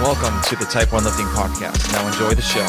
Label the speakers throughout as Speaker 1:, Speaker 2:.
Speaker 1: Welcome to the Type 1 Lifting Podcast. Now enjoy the show.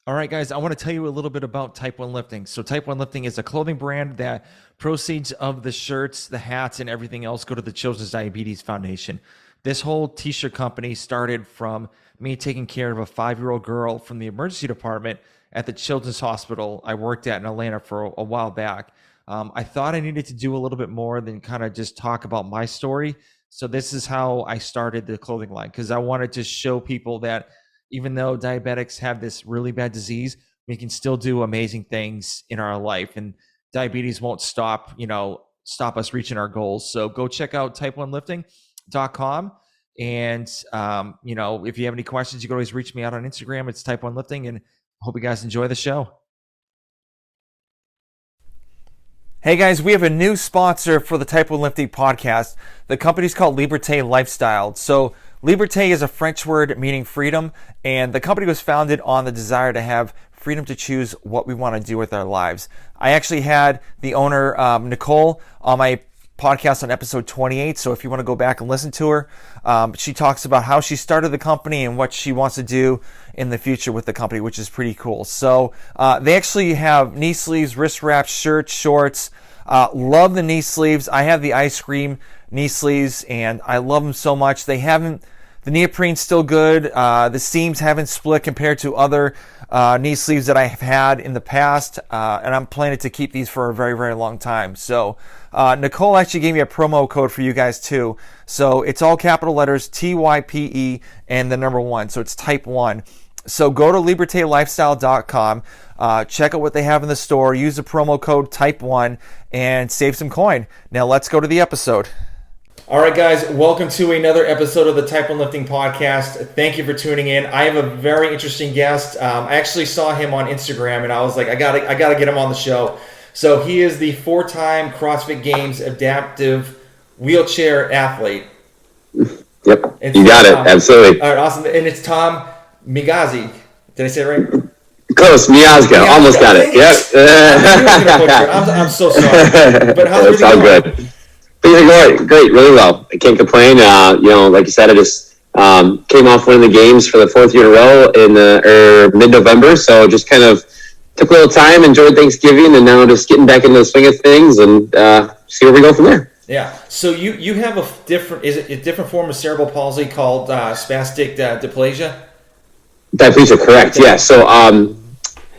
Speaker 1: All right, guys, I want to tell you a little bit about Type 1 Lifting. So Type 1 Lifting is a clothing brand that proceeds of the shirts, the hats, and everything else go to the Children's Diabetes Foundation. This whole t-shirt company started from me taking care of a 5-year-old girl from the emergency department at the Children's Hospital I worked at in Atlanta for a while back. I thought I needed to do a little bit more than kind of just talk about my story. So this is how I started the clothing line, because I wanted to show people that even though diabetics have this really bad disease, we can still do amazing things in our life, and diabetes won't stop us reaching our goals. So go check out type1lifting.com. And, if you have any questions, you can always reach me out on Instagram. It's Type 1 Lifting, and hope you guys enjoy the show. Hey guys, we have a new sponsor for the Type 1 Lifting podcast. The company's called Liberté Lifestyle. So Liberté is a French word meaning freedom, and the company was founded on the desire to have freedom to choose what we want to do with our lives. I actually had the owner, Nicole, on my podcast on episode 28, so if you want to go back and listen to her, she talks about how she started the company and what she wants to do in the future with the company, which is pretty cool. So they actually have knee sleeves, wrist wraps, shirts, shorts. Love the knee sleeves. I have the ice cream knee sleeves, and I love them so much. The neoprene's still good. The seams haven't split compared to other knee sleeves that I've had in the past, and I'm planning to keep these for a very, very long time. So Nicole actually gave me a promo code for you guys too. So it's all capital letters, TYPE, and the number 1. So it's Type 1. So go to libertelifestyle.com, check out what they have in the store, use the promo code Type 1, and save some coin. Now let's go to the episode. All right, guys, welcome to another episode of the Type 1 Lifting Podcast. Thank you for tuning in. I have a very interesting guest. I actually saw him on Instagram, and I was like, I gotta get him on the show. So he is the 4-time CrossFit Games adaptive wheelchair athlete.
Speaker 2: Yep, you got it. Absolutely.
Speaker 1: All right, awesome. And it's Tom Miazga. Did I say it right?
Speaker 2: Close, Miazga. Almost got it. Yep.
Speaker 1: I'm so sorry. But how's
Speaker 2: it's all
Speaker 1: going?
Speaker 2: Good. Things are great, really well. I can't complain. Like you said, I just came off winning the games for the 4th year in a row in mid-November. So just kind of took a little time, enjoyed Thanksgiving, and now just getting back into the swing of things and see where we go from there.
Speaker 1: Yeah. So you have a different form of cerebral palsy called spastic diplegia?
Speaker 2: Diplegia, correct. Yeah. So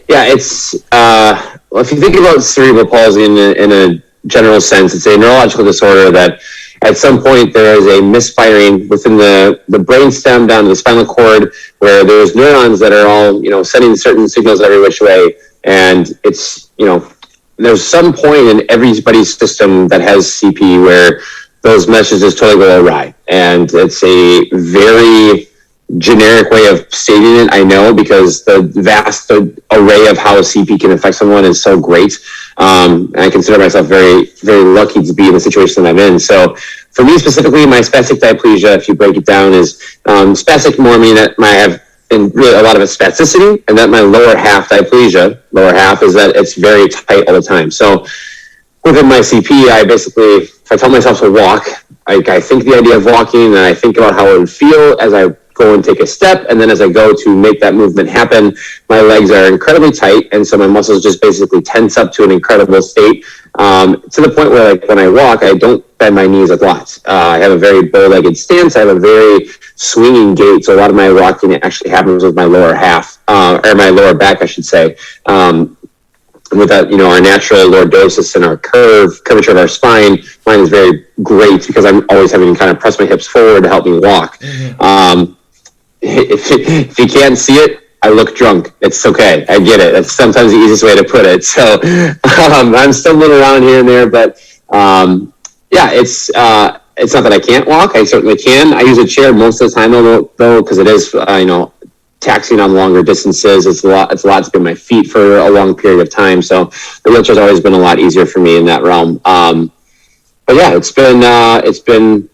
Speaker 2: it's if you think about cerebral palsy in a general sense, it's a neurological disorder that at some point there is a misfiring within the brainstem down to the spinal cord, where there's neurons that are all sending certain signals every which way, and it's there's some point in everybody's system that has CP where those messages totally go awry, and it's a very generic way of stating it, I know, because the vast array of how CP can affect someone is so great. I consider myself very, very lucky to be in the situation that I'm in. So for me specifically, my spastic diplegia, if you break it down, is spastic more meaning that I have really a lot of spasticity, and that my lower half diplegia, lower half, is that it's very tight all the time. So within my CP, I basically, if I tell myself to walk, I think the idea of walking, and I think about how it would feel as I go and take a step, and then as I go to make that movement happen, my legs are incredibly tight, and so my muscles just basically tense up to an incredible state, to the point where when I walk, I don't bend my knees a lot. I have a very bow-legged stance. I have a very swinging gait, so a lot of my walking actually happens with my lower half, or my lower back, I should say. With that, our natural lordosis and our curvature of our spine, mine is very great because I'm always having to kind of press my hips forward to help me walk. Mm-hmm. If you can't see it, I look drunk. It's okay. I get it. That's sometimes the easiest way to put it. So I'm stumbling around here and there, but it's not that I can't walk. I certainly can. I use a chair most of the time though, because it is taxing on longer distances. It's a lot to be on my feet for a long period of time. So the wheelchair's always been a lot easier for me in that realm. But yeah, it's been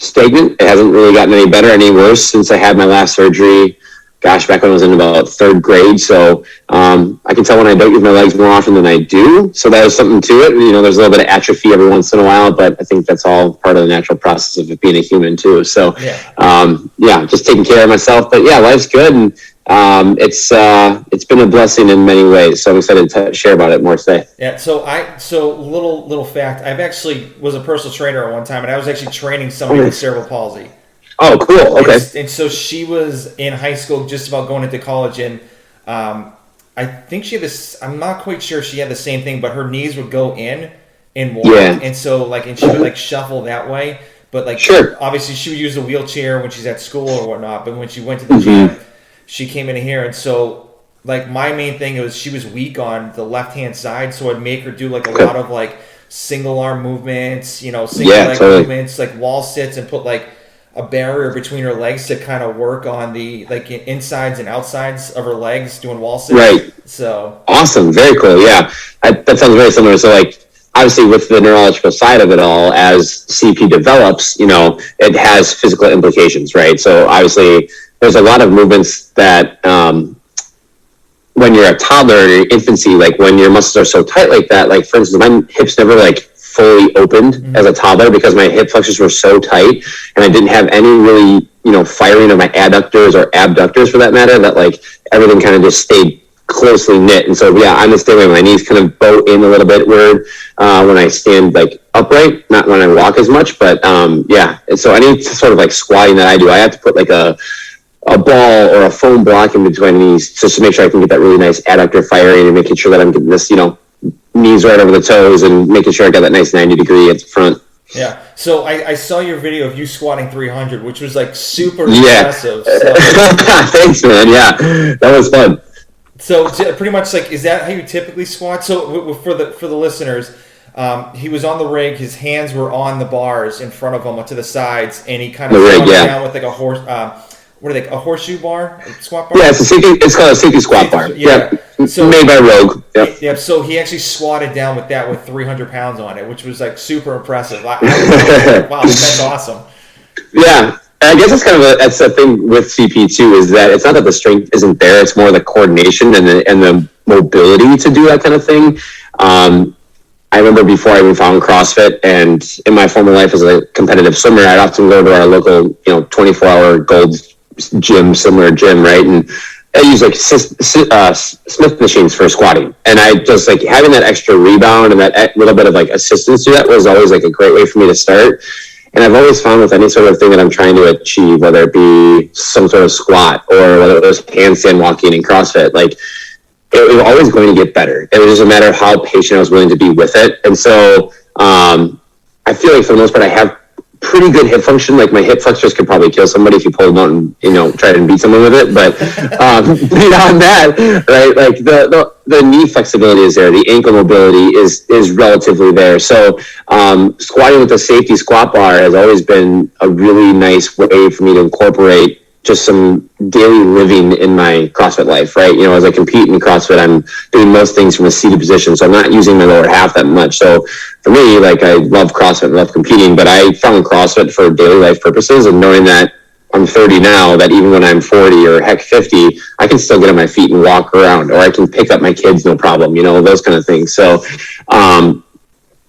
Speaker 2: stagnant. It hasn't really gotten any better, any worse since I had my last surgery. Gosh, back when I was in about third grade. So I can tell when I don't use my legs more often than I do. So that is something to it. There's a little bit of atrophy every once in a while, but I think that's all part of the natural process of it being a human too. So just taking care of myself. But yeah, life's good, and it's been a blessing in many ways. So I'm excited to share about it more today.
Speaker 1: Yeah. So little fact. I've actually was a personal trainer at one time, and I was actually training somebody with cerebral palsy.
Speaker 2: Oh, cool. Okay.
Speaker 1: And so she was in high school, just about going into college, and I think she had this. I'm not quite sure if she had the same thing, but her knees would go in and walk, and so and she would shuffle that way. But obviously, she would use a wheelchair when she's at school or whatnot. But when she went to the gym, she came in here, and so my main thing was she was weak on the left hand side, so I'd make her do a lot of single arm movements, single leg movements, wall sits, and put a barrier between her legs to kind of work on the insides and outsides of her legs doing wall sits.
Speaker 2: Right.
Speaker 1: So
Speaker 2: awesome. Very cool. Yeah. That sounds very similar. So obviously with the neurological side of it all, as CP develops, it has physical implications, right? So obviously there's a lot of movements that, when you're a toddler or your infancy, when your muscles are so tight like that, for instance, my hips never fully opened as a toddler because my hip flexors were so tight, and I didn't have any really, firing of my adductors or abductors for that matter, that everything kind of just stayed closely knit. And so, yeah, I'm the same way. My knees kind of bow in a little bit weird when I stand upright, not when I walk as much, but yeah. And so any sort of squatting that I do, I have to put a ball or a foam block in between my knees just to make sure I can get that really nice adductor firing and making sure that I'm getting this, knees right over the toes and making sure I got that nice 90 degree at the front.
Speaker 1: Yeah. So I saw your video of you squatting 300, which was super impressive. So.
Speaker 2: Thanks, man. Yeah, that was fun.
Speaker 1: So pretty much is that how you typically squat? So for the listeners, he was on the rig. His hands were on the bars in front of him to the sides, and he kind of squatted down with a horse. What are they? A horseshoe bar? Squat bar?
Speaker 2: Yeah, it's called a safety squat bar. Yeah. So, made by Rogue. Yep.
Speaker 1: Yeah. So he actually squatted down with that with 300 pounds on it, which was super impressive. Wow, that's awesome.
Speaker 2: Yeah. I guess that's the thing with CP too, is that it's not that the strength isn't there; it's more the coordination and the mobility to do that kind of thing. I remember before I even found CrossFit, and in my former life as a competitive swimmer, I'd often go to our local, 24-hour Gold similar gym, right? And I use Smith machines for squatting, and I just having that extra rebound and that little bit of assistance to that was always a great way for me to start. And I've always found with any sort of thing that I'm trying to achieve, whether it be some sort of squat or whether it was handstand walking in CrossFit, it was always going to get better. It was just a matter of how patient I was willing to be with it. And so I feel for the most part I have pretty good hip function. My hip flexors could probably kill somebody if you pulled them out and try to beat someone with it. But beyond that, right, the knee flexibility is there. The ankle mobility is relatively there. So squatting with the safety squat bar has always been a really nice way for me to incorporate just some daily living in my CrossFit life, right? As I compete in CrossFit, I'm doing most things from a seated position, so I'm not using my lower half that much. So for me, I love CrossFit, I love competing, but I found CrossFit for daily life purposes, and knowing that I'm 30 now, that even when I'm 40 or heck 50, I can still get on my feet and walk around, or I can pick up my kids, no problem, those kind of things. So, and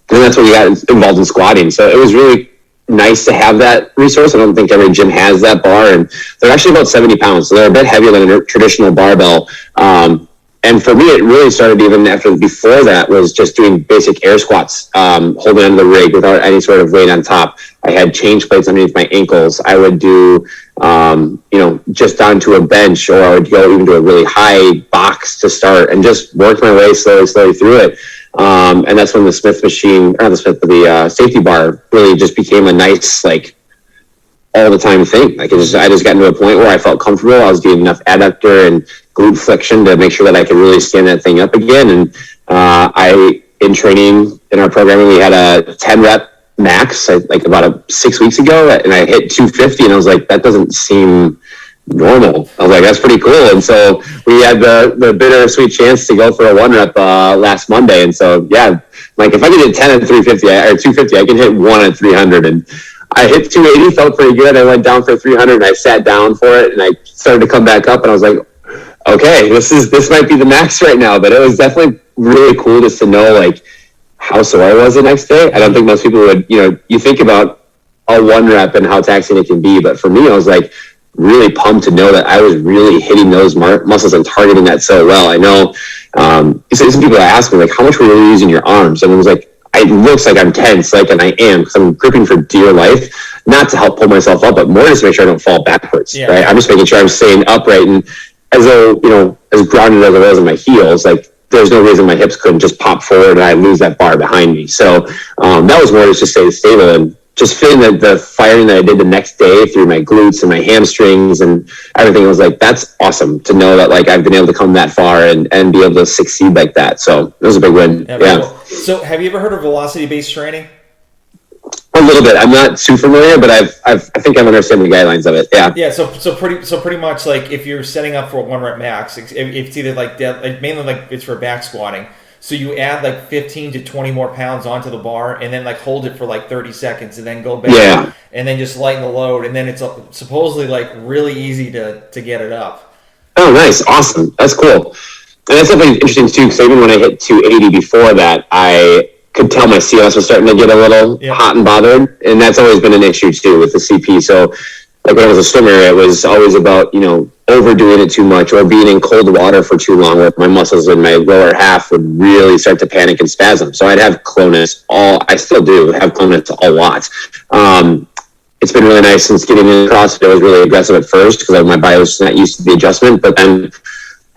Speaker 2: that's what we got involved in squatting. So it was really nice to have that resource. I don't think every gym has that bar, and they're actually about 70 pounds, so they're a bit heavier than a traditional barbell. And for me, it really started even before that was just doing basic air squats, holding onto the rig without any sort of weight on top. I had change plates underneath my ankles. I would do, just onto a bench, or I would go even to a really high box to start and just work my way slowly through it. And that's when the Smith machine, or the safety bar really just became a nice, all the time thing. I just got into a point where I felt comfortable. I was getting enough adductor and glute flexion to make sure that I could really stand that thing up again. And in training in our programming, we had a 10 rep max, about 6 weeks ago, and I hit 250, and I was like, that doesn't seem normal. I was like, that's pretty cool. And so we had the bittersweet chance to go for a 1 rep last Monday. And so, yeah, if I can hit 10 at 350 or 250, I can hit 1 at 300. And I hit 280, felt pretty good. I went down for 300 and I sat down for it and I started to come back up and I was like, okay, this might be the max right now. But it was definitely really cool just to know like how sore I was the next day. I don't think most people would, you think about a 1 rep and how taxing it can be. But for me, I was like really pumped to know that I was really hitting those muscles and targeting that so well. I know some people ask me like, how much were you using your arms? And it was like, it looks like I'm tense, like, and I am, because I'm gripping for dear life, not to help pull myself up, but more just to make sure I don't fall backwards, right? I'm just making sure I'm staying upright, and as though, as grounded as I was in my heels, like, there's no reason my hips couldn't just pop forward and I lose that bar behind me. So that was more to just stay stable and just feeling the firing that I did the next day through my glutes and my hamstrings and everything. I was like, that's awesome to know that like I've been able to come that far and be able to succeed like that. So it was a big win. Yeah.
Speaker 1: Cool. So have you ever heard of velocity-based training?
Speaker 2: A little bit. I'm not too familiar, but I think I understand the guidelines of it. Yeah.
Speaker 1: Yeah. So pretty much like if you're setting up for a 1 rep max, if it's either like mainly like it's for back squatting. So you add like 15 to 20 more pounds onto the bar and then like hold it for like 30 seconds and then go back and then just lighten the load. And then it's supposedly like really easy to get it up.
Speaker 2: Oh, nice. Awesome. That's cool. And that's definitely interesting too, because even when I hit 280 before that, I could tell my CLS was starting to get a little hot and bothered. And that's always been an issue too with the CP. So like when I was a swimmer, it was always about, overdoing it too much or being in cold water for too long where my muscles in my lower half would really start to panic and spasm. So I'd have clonus I still do have clonus a lot. It's been really nice since getting into CrossFit. I was really aggressive at first because my body was just not used to the adjustment, but then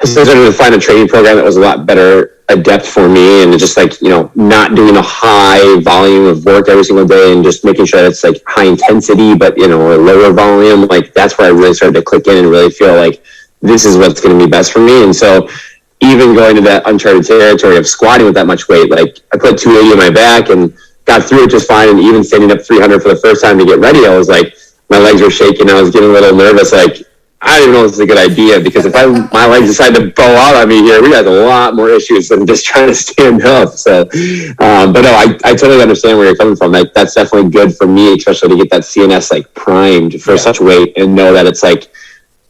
Speaker 2: I started to find a training program that was a lot better adept for me and just like, not doing a high volume of work every single day and just making sure that it's like high intensity, but, a lower volume. Like that's where I really started to click in and really feel like this is what's going to be best for me. And so even going to that uncharted territory of squatting with that much weight, like I put 280 on my back and got through it just fine. And even standing up 300 for the first time to get ready, I was like, my legs were shaking. I was getting a little nervous. Like, I don't even know if this is a good idea because if my legs decide to bow out on me here, we got a lot more issues than just trying to stand up. So, but no, I totally understand where you're coming from. Like, that's definitely good for me, especially to get that CNS like primed for such weight and know that it's like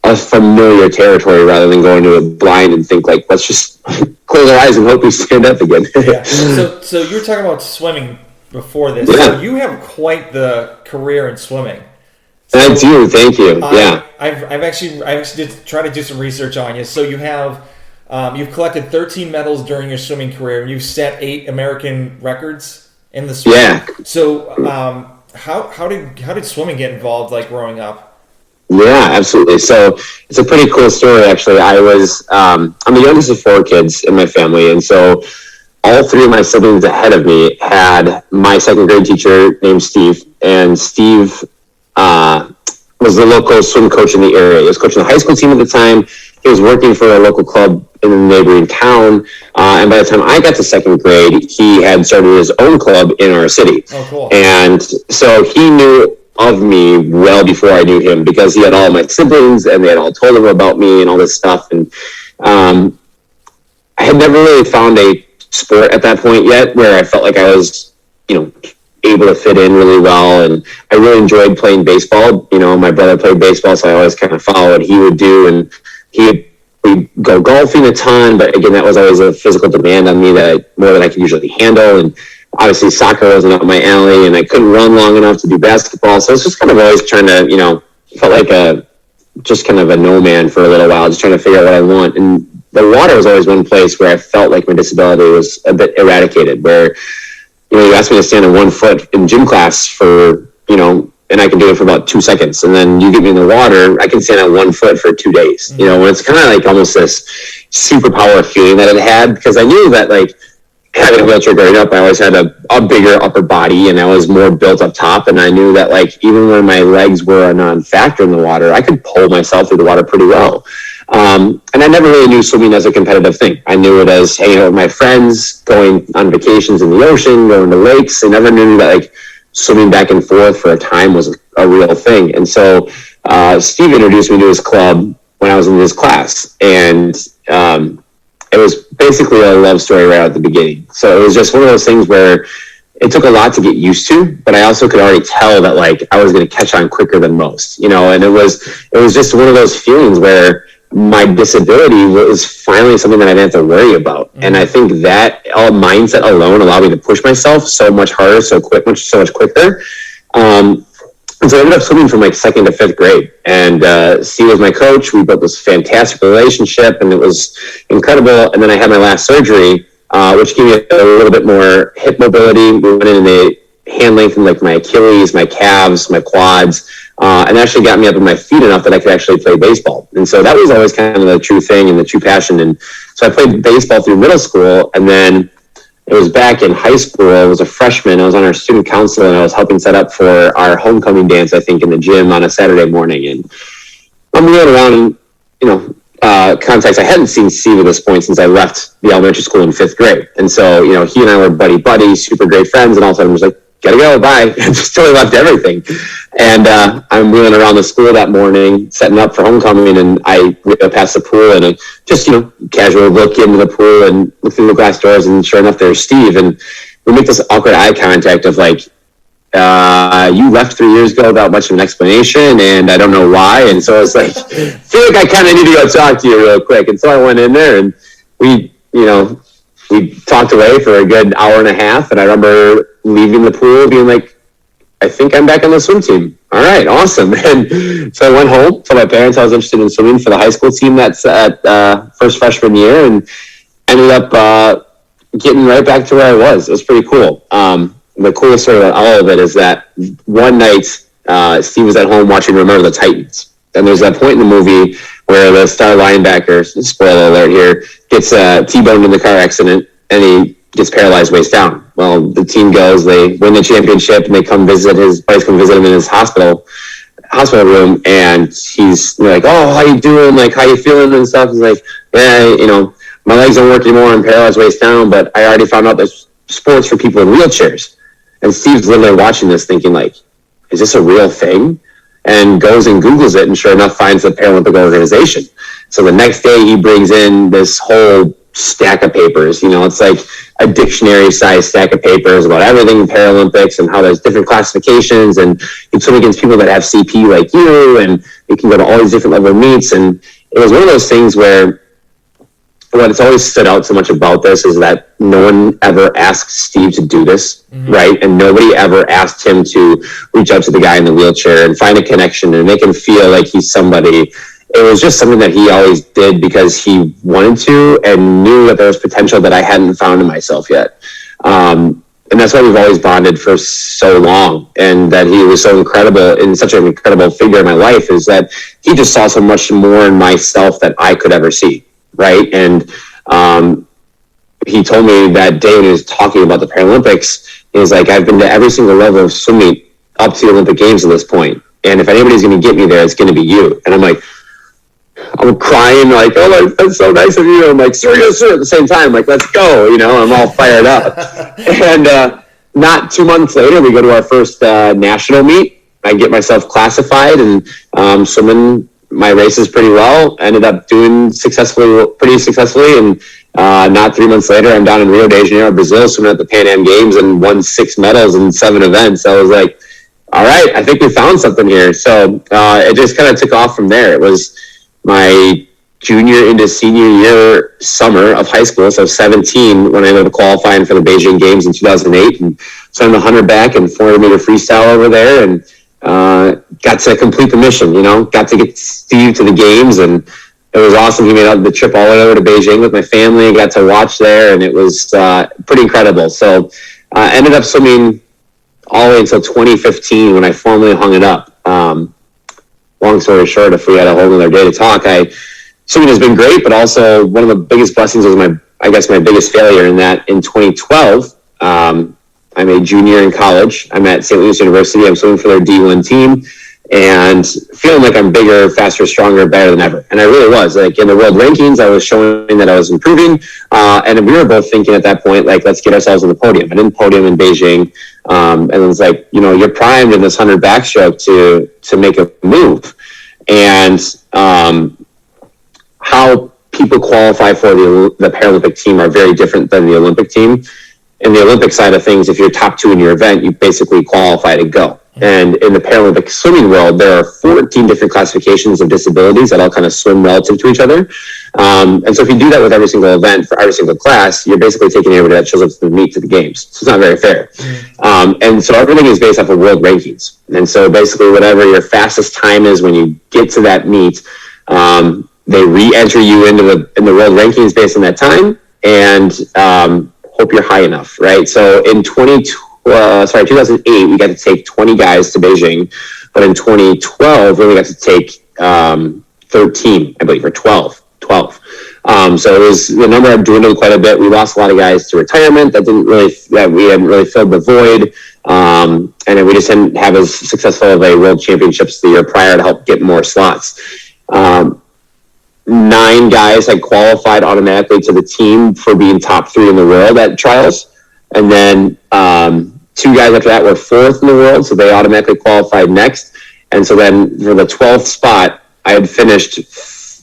Speaker 2: a familiar territory rather than going to it blind and think like, let's just close our eyes and hope we stand up again.
Speaker 1: So you were talking about swimming before this. Yeah. So you have quite the career in swimming.
Speaker 2: So I do, thank you.
Speaker 1: I've actually tried to do some research on you. So you have you've collected 13 medals during your swimming career, and you've set 8 American records in the swim. Yeah. So how did swimming get involved, like growing up?
Speaker 2: Yeah, absolutely. So it's a pretty cool story, actually. I'm the youngest of 4 kids in my family, and so all 3 of my siblings ahead of me had my 2nd grade teacher named Steve, and Steve was the local swim coach in the area. He was coaching the high school team at the time. He was working for a local club in the neighboring town. And by the time I got to 2nd grade, he had started his own club in our city. Oh, cool. And so he knew of me well before I knew him because he had all my siblings and they had all told him about me and all this stuff. And I had never really found a sport at that point yet where I felt like I was, able to fit in really well, and I really enjoyed playing baseball. My brother played baseball, so I always kind of followed what he would do, and we'd go golfing a ton, but again, that was always a physical demand on me more than I could usually handle, and obviously soccer wasn't up my alley, and I couldn't run long enough to do basketball, so I was just kind of always trying to, felt like just kind of a no man for a little while, just trying to figure out what I want, and the water was always one place where I felt like my disability was a bit eradicated, where you asked me to stand on 1 foot in gym class for, and I can do it for about 2 seconds. And then you get me in the water, I can stand on 1 foot for 2 days. Mm-hmm. When it's kind of like almost this superpower feeling that it had, because I knew that like having a wheelchair growing up, I always had a bigger upper body and I was more built up top. And I knew that like, even when my legs were a non-factor in the water, I could pull myself through the water pretty well. And I never really knew swimming as a competitive thing. I knew it as hanging out with my friends, going on vacations in the ocean, going to lakes. I never knew that like swimming back and forth for a time was a real thing. And so Steve introduced me to his club when I was in his class. And it was basically a love story right at the beginning. So it was just one of those things where it took a lot to get used to, but I also could already tell that like I was going to catch on quicker than most, you know, and it was just one of those feelings where my disability was finally something that I didn't have to worry about. Mm-hmm. And I think that mindset alone allowed me to push myself so much harder, so much quicker. And so I ended up swimming from like 2nd to 5th grade, and Steve was my coach. We built this fantastic relationship, and it was incredible. And then I had my last surgery, which gave me a little bit more hip mobility. We went in and they hand lengthened like my Achilles, my calves, my quads, and actually got me up on my feet enough that I could actually play baseball. And so that was always kind of the true thing and the true passion. And so I played baseball through middle school, and then it was back in high school. I was a freshman. I was on our student council, and I was helping set up for our homecoming dance, I think, in the gym on a Saturday morning. And I'm going around and, you know, context, I hadn't seen Steve at this point since I left the elementary school in 5th grade. And so, you know, he and I were buddies, super great friends, and all of a sudden I was like, gotta go, bye. And just totally left everything. And I'm wheeling around the school that morning, setting up for homecoming, and I whip up past the pool, and I just, you know, casual look into the pool and look through the glass doors, and sure enough, there's Steve. And we make this awkward eye contact of like, you left 3 years ago without much of an explanation, and I don't know why. And so I was like, I feel like I kind of need to go talk to you real quick. And so I went in there, and we talked away for a good hour and a half. And I remember leaving the pool being like, I think I'm back on the swim team. All right, awesome. And so I went home, told my parents I was interested in swimming for the high school team that's at first freshman year, and ended up getting right back to where I was. It was pretty cool. The coolest story about all of it is that one night, Steve was at home watching Remember the Titans. And there's that point in the movie where the star linebacker, spoiler alert here, gets T-boned in the car accident, and he gets paralyzed waist down. Well, the team goes, they win the championship, and they come visit his buddies, come visit him in his hospital room, and he's like, oh, how you doing? Like, how you feeling and stuff? He's like, yeah, you know, my legs don't work anymore. I'm paralyzed waist down, but I already found out there's sports for people in wheelchairs. And Steve's literally watching this thinking like, is this a real thing? And goes and Googles it, and sure enough finds the Paralympic organization. So the next day he brings in this whole stack of papers. You know, it's like a dictionary-sized stack of papers about everything in Paralympics and how there's different classifications, and you swim against people that have CP like you, and you can go to all these different level meets. And it was one of those things where what it's always stood out so much about this is that no one ever asked Steve to do this, mm-hmm. right? And nobody ever asked him to reach out to the guy in the wheelchair and find a connection and make him feel like he's somebody. It was just something that he always did because he wanted to and knew that there was potential that I hadn't found in myself yet. And that's why we've always bonded for so long, and that he was so incredible and such an incredible figure in my life, is that he just saw so much more in myself that I could ever see. Right. And he told me that day when he was talking about the Paralympics, he was like, I've been to every single level of swimming up to the Olympic Games at this point. And if anybody's going to get me there, it's going to be you. And I'm like, I'm crying like, oh, that's so nice of you. I'm like, sir, yes, sir. At the same time, like, let's go. You know, I'm all fired up. And not 2 months later, we go to our first national meet. I get myself classified and swimming my races pretty well. Ended up doing pretty successfully, and not 3 months later, I'm down in Rio de Janeiro, Brazil, swimming at the Pan Am Games, and won 6 medals in 7 events. So I was like, all right, I think we found something here. So it just kind of took off from there. It was my junior into senior year summer of high school, so 17, when I ended up qualifying for the Beijing Games in 2008, and swam the 100 back and 400 meter freestyle over there, and got to complete the mission, you know, got to get Steve to the games, and it was awesome. He made the trip all the way over to Beijing with my family and got to watch there, and it was pretty incredible. So I ended up swimming all the way until 2015 when I formally hung it up. Long story short, if we had a whole other day to talk, swimming has been great, but also one of the biggest blessings was my biggest failure in that in 2012, I'm a junior in college. I'm at St. Louis University. I'm swimming for their D1 team and feeling like I'm bigger, faster, stronger, better than ever. And I really was. Like in the world rankings, I was showing that I was improving. And we were both thinking at that point, like, let's get ourselves on the podium. I didn't podium in Beijing. And it was like, you know, you're primed in this 100 backstroke to make a move. And how people qualify for the Paralympic team are very different than the Olympic team. in the Olympic side of things, if you're top 2 in your event, you basically qualify to go. And in the Paralympic swimming world, there are 14 different classifications of disabilities that all kind of swim relative to each other. And so if you do that with every single event for every single class, you're basically taking everybody that shows up to the meet to the games. So it's not very fair. And so everything is based off of world rankings. And so basically whatever your fastest time is when you get to that meet, they re-enter you in the world rankings based on that time, and hope you're high enough, right? So in 2008, we got to take 20 guys to Beijing, but in 2012, we only got to take 13, I believe, or 12. So it was, the number had dwindled quite a bit. We lost a lot of guys to retirement that we hadn't really filled the void. And then we just didn't have as successful of a world championships the year prior to help get more slots. 9 guys had qualified automatically to the team for being top 3 in the world at trials. And then 2 guys after that were 4th in the world, so they automatically qualified next. And so then for the 12th spot, I had finished,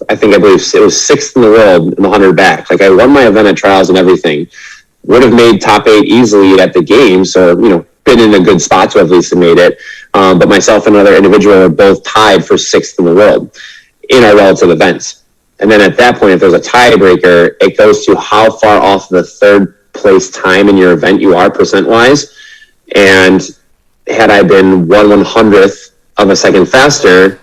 Speaker 2: I believe it was 6th in the world in the 100 back. Like, I won my event at trials and everything. Would have made top 8 easily at the game, so, been in a good spot to at least have made it. But myself and another individual were both tied for 6th in the world in our relative events. And then at that point, if there's a tiebreaker, it goes to how far off the 3rd place time in your event you are percent-wise. And had I been 1/100th of a second faster,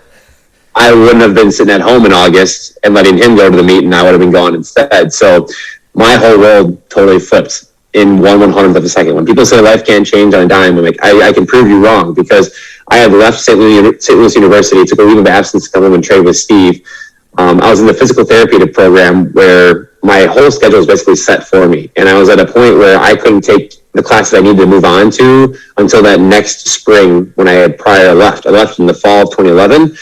Speaker 2: I wouldn't have been sitting at home in August and letting him go to the meet, and I would have been gone instead. So my whole world totally flipped in 1/100th of a second. When people say life can't change on a dime, I'm like, I can prove you wrong, because I had left St. Louis University, took a leave of absence to come home and trade with Steve. I was in the physical therapy program where my whole schedule was basically set for me. And I was at a point where I couldn't take the classes I needed to move on to until that next spring when I had prior left. I left in the fall of 2011.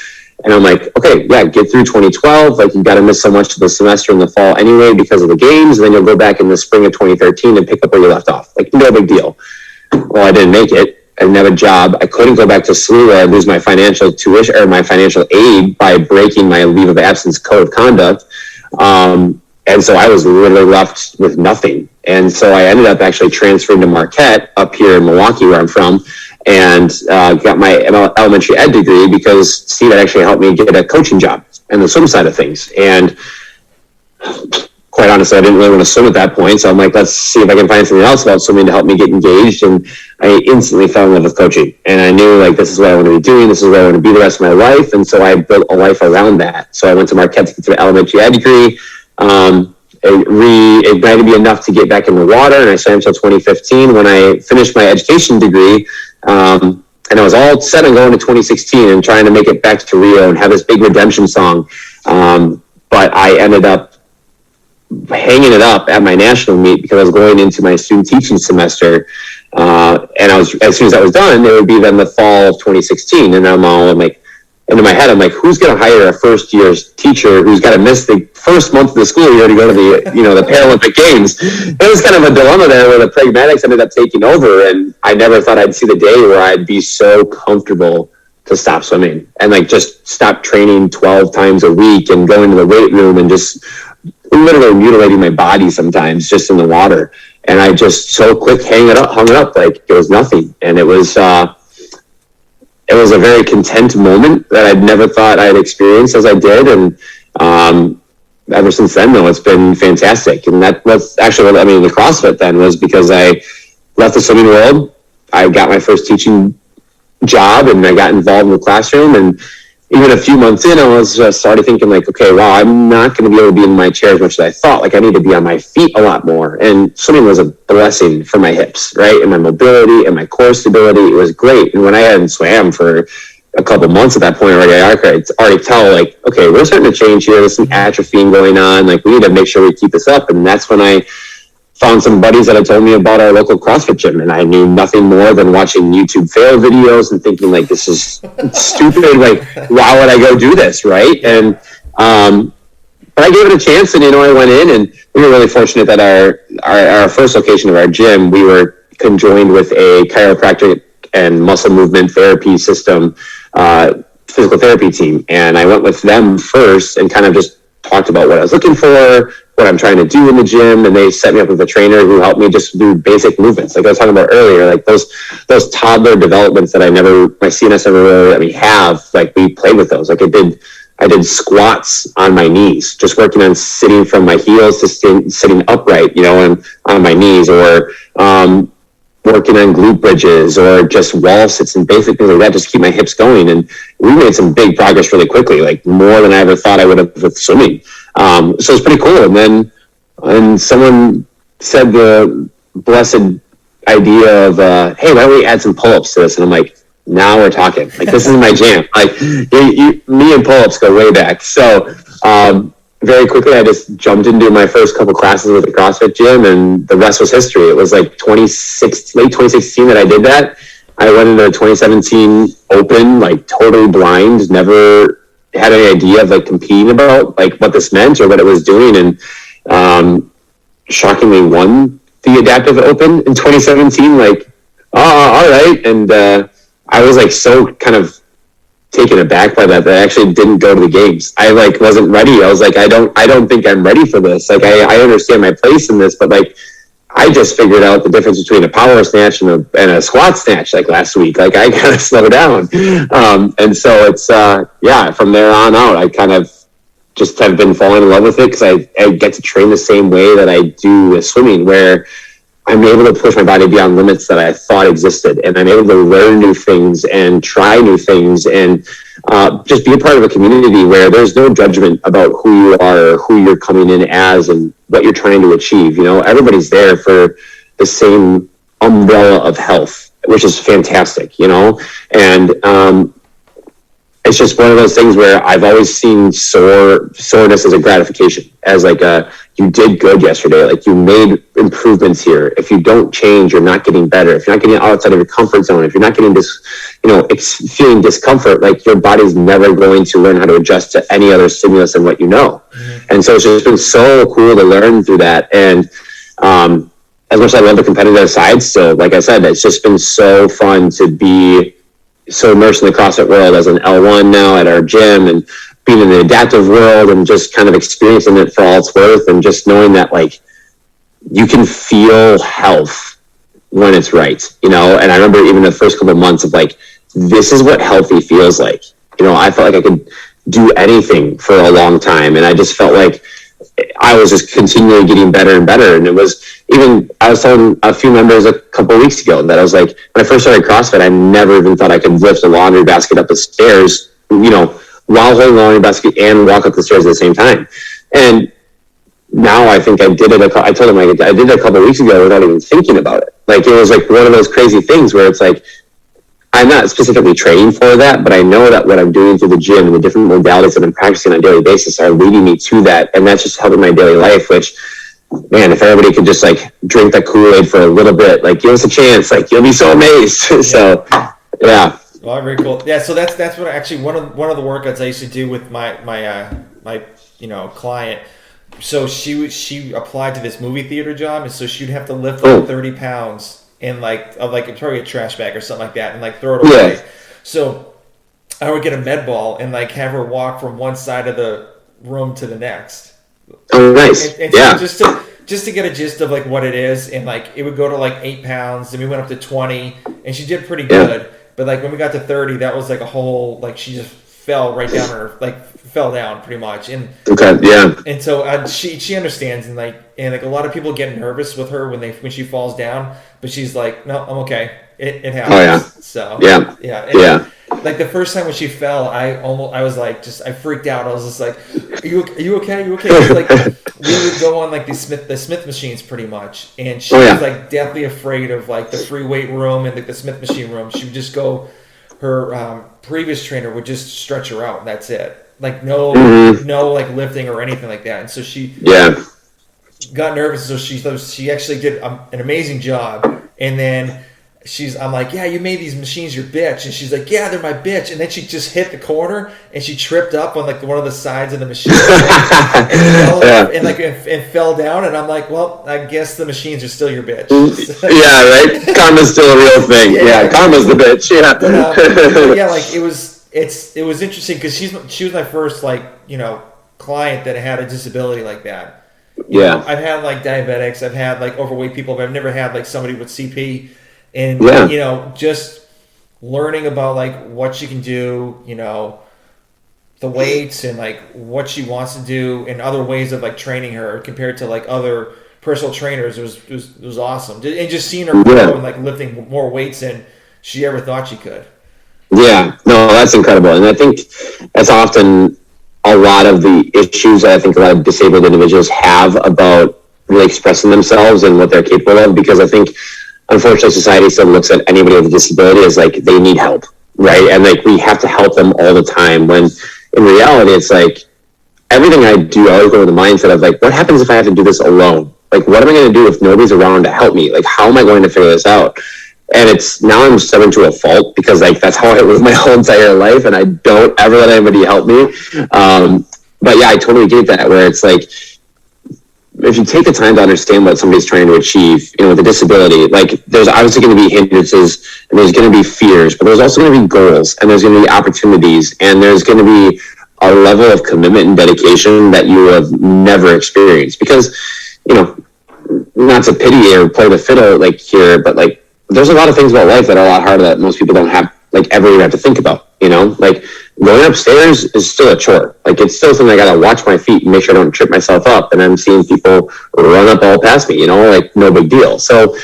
Speaker 2: And I'm like, okay, yeah, get through 2012. Like, you got to miss so much of the semester in the fall anyway because of the games. And then you'll go back in the spring of 2013 and pick up where you left off. Like, no big deal. Well, I didn't make it. I didn't have a job. I couldn't go back to SLU. I'd lose my financial tuition or my financial aid by breaking my leave of absence code of conduct. And so I was literally left with nothing. And so I ended up actually transferring to Marquette up here in Milwaukee, where I'm from, and got my elementary ed degree because Steve had actually helped me get a coaching job and the swim side of things. And quite honestly, I didn't really want to swim at that point. So I'm like, let's see if I can find something else about swimming to help me get engaged. And I instantly fell in love with coaching. And I knew, like, this is what I want to be doing. This is where I want to be the rest of my life. And so I built a life around that. So I went to Marquette to get the elementary ed degree. It reignited me enough to get back in the water. And I swam until 2015 when I finished my education degree. And I was all set on going to 2016 and trying to make it back to Rio and have this big redemption song. But I ended up hanging it up at my national meet because I was going into my student teaching semester. And as soon as that was done, it would be then the fall of 2016. And I'm like, into my head, I'm like, who's going to hire a first year's teacher who's got to miss the first month of the school year to go to the Paralympic Games? It was kind of a dilemma there where the pragmatics ended up taking over. And I never thought I'd see the day where I'd be so comfortable to stop swimming and like just stop training 12 times a week and going to the weight room and just literally mutilating my body sometimes just in the water. And I just so quick hung it up like it was nothing. And it was a very content moment that I'd never thought I'd experienced as I did. And ever since then, though, it's been fantastic. And that was actually what, the CrossFit then was because I left the swimming world. I got my first teaching job and I got involved in the classroom. And even a few months in, I was just started thinking like, okay, wow, I'm not going to be able to be in my chair as much as I thought. Like I need to be on my feet a lot more. And swimming was a blessing for my hips, right? And my mobility and my core stability. It was great. And when I hadn't swam for a couple months at that point already, I could already tell like, okay, we're starting to change here. There's some atrophying going on. Like we need to make sure we keep this up. And that's when I found some buddies that had told me about our local CrossFit gym, and I knew nothing more than watching YouTube fail videos and thinking like, this is stupid. Like, why would I go do this, right? And but I gave it a chance, and I went in, and we were really fortunate that our first location of our gym, we were conjoined with a chiropractic and muscle movement therapy system, physical therapy team, and I went with them first and kind of just talked about what I was looking for, what I'm trying to do in the gym, and they set me up with a trainer who helped me just do basic movements. Like I was talking about earlier, like those toddler developments that my CNS never really let me have, like we played with those. Like I did squats on my knees, just working on sitting from my heels to sitting upright, and on my knees, or working on glute bridges, or just wall sits and basic things like that, just keep my hips going. And we made some big progress really quickly, like more than I ever thought I would have with swimming. So it's pretty cool. And someone said the blessed idea of, hey, why don't we add some pull-ups to this? And I'm like, now we're talking. Like, this is my jam. Like, me and pull-ups go way back. So very quickly, I just jumped into my first couple classes with the CrossFit gym, and the rest was history. It was like late 2016 that I did that. I went into the 2017 Open, like totally blind, never had any idea of like competing about like what this meant or what it was doing, and shockingly won the Adaptive Open in 2017. Like, all right. And I was like so kind of taken aback by that I actually didn't go to the games. I like wasn't ready. I was like, I don't think I'm ready for this. Like I understand my place in this, but like I just figured out the difference between a power snatch and a squat snatch like last week. Like I gotta slow down. And so it's from there on out, I kind of just have been falling in love with it, because I get to train the same way that I do with swimming, where I'm able to push my body beyond limits that I thought existed, and I'm able to learn new things and try new things, and just be a part of a community where there's no judgment about who you are or who you're coming in as and what you're trying to achieve. Everybody's there for the same umbrella of health, which is fantastic, and it's just one of those things where I've always seen soreness as a gratification, as like you did good yesterday, like you made improvements here. If you don't change, you're not getting better. If you're not getting outside of your comfort zone, if you're not getting this, feeling discomfort, like your body's never going to learn how to adjust to any other stimulus than what you know. Mm-hmm. And so it's just been so cool to learn through that. And as much as I love the competitive side, still, like I said, it's just been so fun to be so immersed in the CrossFit world as an L1 now at our gym, and being in the adaptive world and just kind of experiencing it for all it's worth, and just knowing that like you can feel health when it's right, and I remember even the first couple of months of like, this is what healthy feels like. I felt like I could do anything for a long time, and I just felt like I was just continually getting better and better. And it was even, I was telling a few members a couple of weeks ago that I was like, when I first started CrossFit, I never even thought I could lift a laundry basket up the stairs, while holding the laundry basket and walk up the stairs at the same time. And now I think I did it. I told him I did it a couple of weeks ago without even thinking about it. Like, it was like one of those crazy things where it's like, I'm not specifically training for that, but I know that what I'm doing through the gym and the different modalities that I'm practicing on a daily basis are leading me to that. And that's just helping my daily life, which, man, if everybody could just like drink that Kool-Aid for a little bit, like give us a chance, like you'll be so amazed. Yeah. So, yeah.
Speaker 1: Well, very cool. Yeah. So that's what actually one of the workouts I used to do with my client. So she applied to this movie theater job, and so she'd have to lift like 30 pounds. And probably a trash bag or something like that, and like throw it away. Yeah. So I would get a med ball and like have her walk from one side of the room to the next.
Speaker 2: Oh, nice.
Speaker 1: And yeah. So just to get a gist of like what it is, and like it would go to like 8 pounds, and we went up to 20, and she did pretty good. Yeah. But like when we got to 30, that was like a whole, like she just fell right down her, like fell down pretty much. And
Speaker 2: okay, yeah.
Speaker 1: And so she understands, and like a lot of people get nervous with her when she falls down, but she's like, no, I'm okay. It happens. Oh, yeah. So yeah. And yeah. Like the first time when she fell, I was like, I freaked out. I was just like, are you okay? Are you okay? Like we would go on like the Smith machines pretty much, and she was like deathly afraid of like the free weight room and like the Smith machine room. She would just go. Her previous trainer would just stretch her out, and that's it. Like no like lifting or anything like that. And so she got nervous. So she actually did an amazing job. And then I'm like, yeah, you made these machines your bitch. And she's like, yeah, they're my bitch. And then she just hit the corner and she tripped up on like one of the sides of the machine and fell down. And I'm like, well, I guess the machines are still your bitch.
Speaker 2: Yeah, right. Karma's still a real thing. Yeah, karma's the bitch. Yeah.
Speaker 1: But yeah, like it was interesting because she was my first client that had a disability like that.
Speaker 2: Yeah.
Speaker 1: I've had like diabetics, I've had like overweight people, but I've never had like somebody with CP. And, just learning about like what she can do, the weights and like what she wants to do and other ways of like training her compared to like other personal trainers was awesome. And just seeing her grow and like lifting more weights than she ever thought she could.
Speaker 2: Yeah, no, that's incredible. And I think that's often a lot of the issues that I think a lot of disabled individuals have about really expressing themselves and what they're capable of, because I think, unfortunately, society still looks at anybody with a disability as like they need help, right? And like we have to help them all the time, when in reality, it's like everything I do, I always go with the mindset of like, what happens if I have to do this alone? Like, what am I going to do if nobody's around to help me? Like, how am I going to figure this out? And it's now I'm stepping to a fault, because like that's how I live my whole entire life, and I don't ever let anybody help me. But yeah, I totally get that, where it's like, if you take the time to understand what somebody's trying to achieve, with a disability, like there's obviously going to be hindrances and there's going to be fears, but there's also going to be goals, and there's going to be opportunities, and there's going to be a level of commitment and dedication that you have never experienced. Because, not to pity or play the fiddle like here, but like there's a lot of things about life that are a lot harder that most people don't have, like ever even have to think about, like going upstairs is still a chore. Like it's still something I got to watch my feet and make sure I don't trip myself up. And I'm seeing people run up all past me, like no big deal. So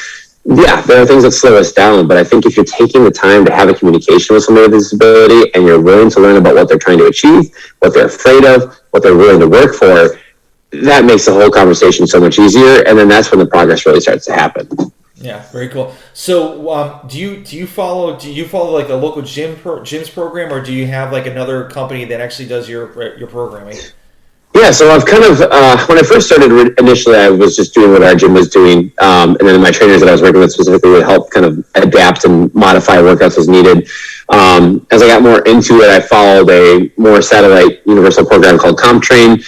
Speaker 2: yeah, there are things that slow us down, but I think if you're taking the time to have a communication with somebody with a disability, and you're willing to learn about what they're trying to achieve, what they're afraid of, what they're willing to work for, that makes the whole conversation so much easier. And then that's when the progress really starts to happen.
Speaker 1: Yeah, very cool. So, do you follow like the local gyms program, or do you have like another company that actually does your programming?
Speaker 2: Yeah, so I've kind of when I first started initially, I was just doing what our gym was doing, and then my trainers that I was working with specifically would help kind of adapt and modify workouts as needed. As I got more into it, I followed a more satellite universal program called CompTrain,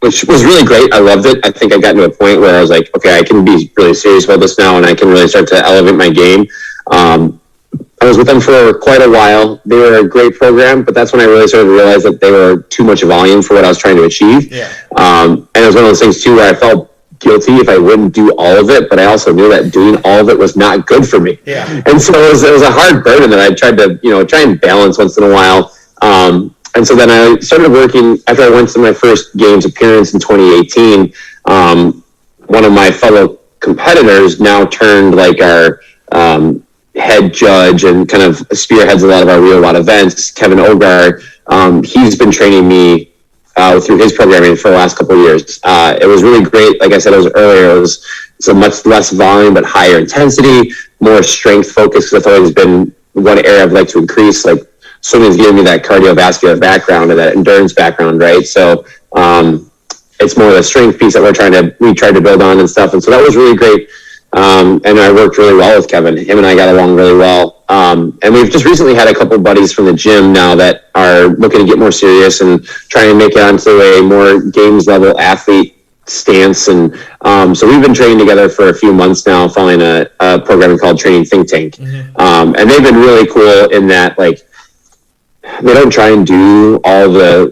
Speaker 2: which was really great. I loved it. I think I got to a point where I was like, okay, I can be really serious about this now, and I can really start to elevate my game. I was with them for quite a while. They were a great program, but that's when I really started to realize that they were too much volume for what I was trying to achieve.
Speaker 1: Yeah.
Speaker 2: And it was one of those things too, where I felt guilty if I wouldn't do all of it, but I also knew that doing all of it was not good for me.
Speaker 1: Yeah.
Speaker 2: And so it was a hard burden that I tried to, try and balance once in a while. And so then I started working after I went to my first games appearance in 2018. One of my fellow competitors now turned like our head judge and kind of spearheads a lot of our Rio Watt events, Kevin Ogar. He's been training me through his programming for the last couple of years. It was really great. Like I said, it's a much less volume, but higher intensity, more strength focus. That's always been one area I'd like to increase. Like swimming's giving me that cardiovascular background and that endurance background, right? So it's more the strength piece that we tried to build on and stuff. And so that was really great. And I worked really well with Kevin. Him and I got along really well. And we've just recently had a couple of buddies from the gym now that are looking to get more serious and trying to make it onto a more games level athlete stance. And so we've been training together for a few months now, following a program called Training Think Tank. Mm-hmm. And they've been really cool in that, like, they don't try and do all the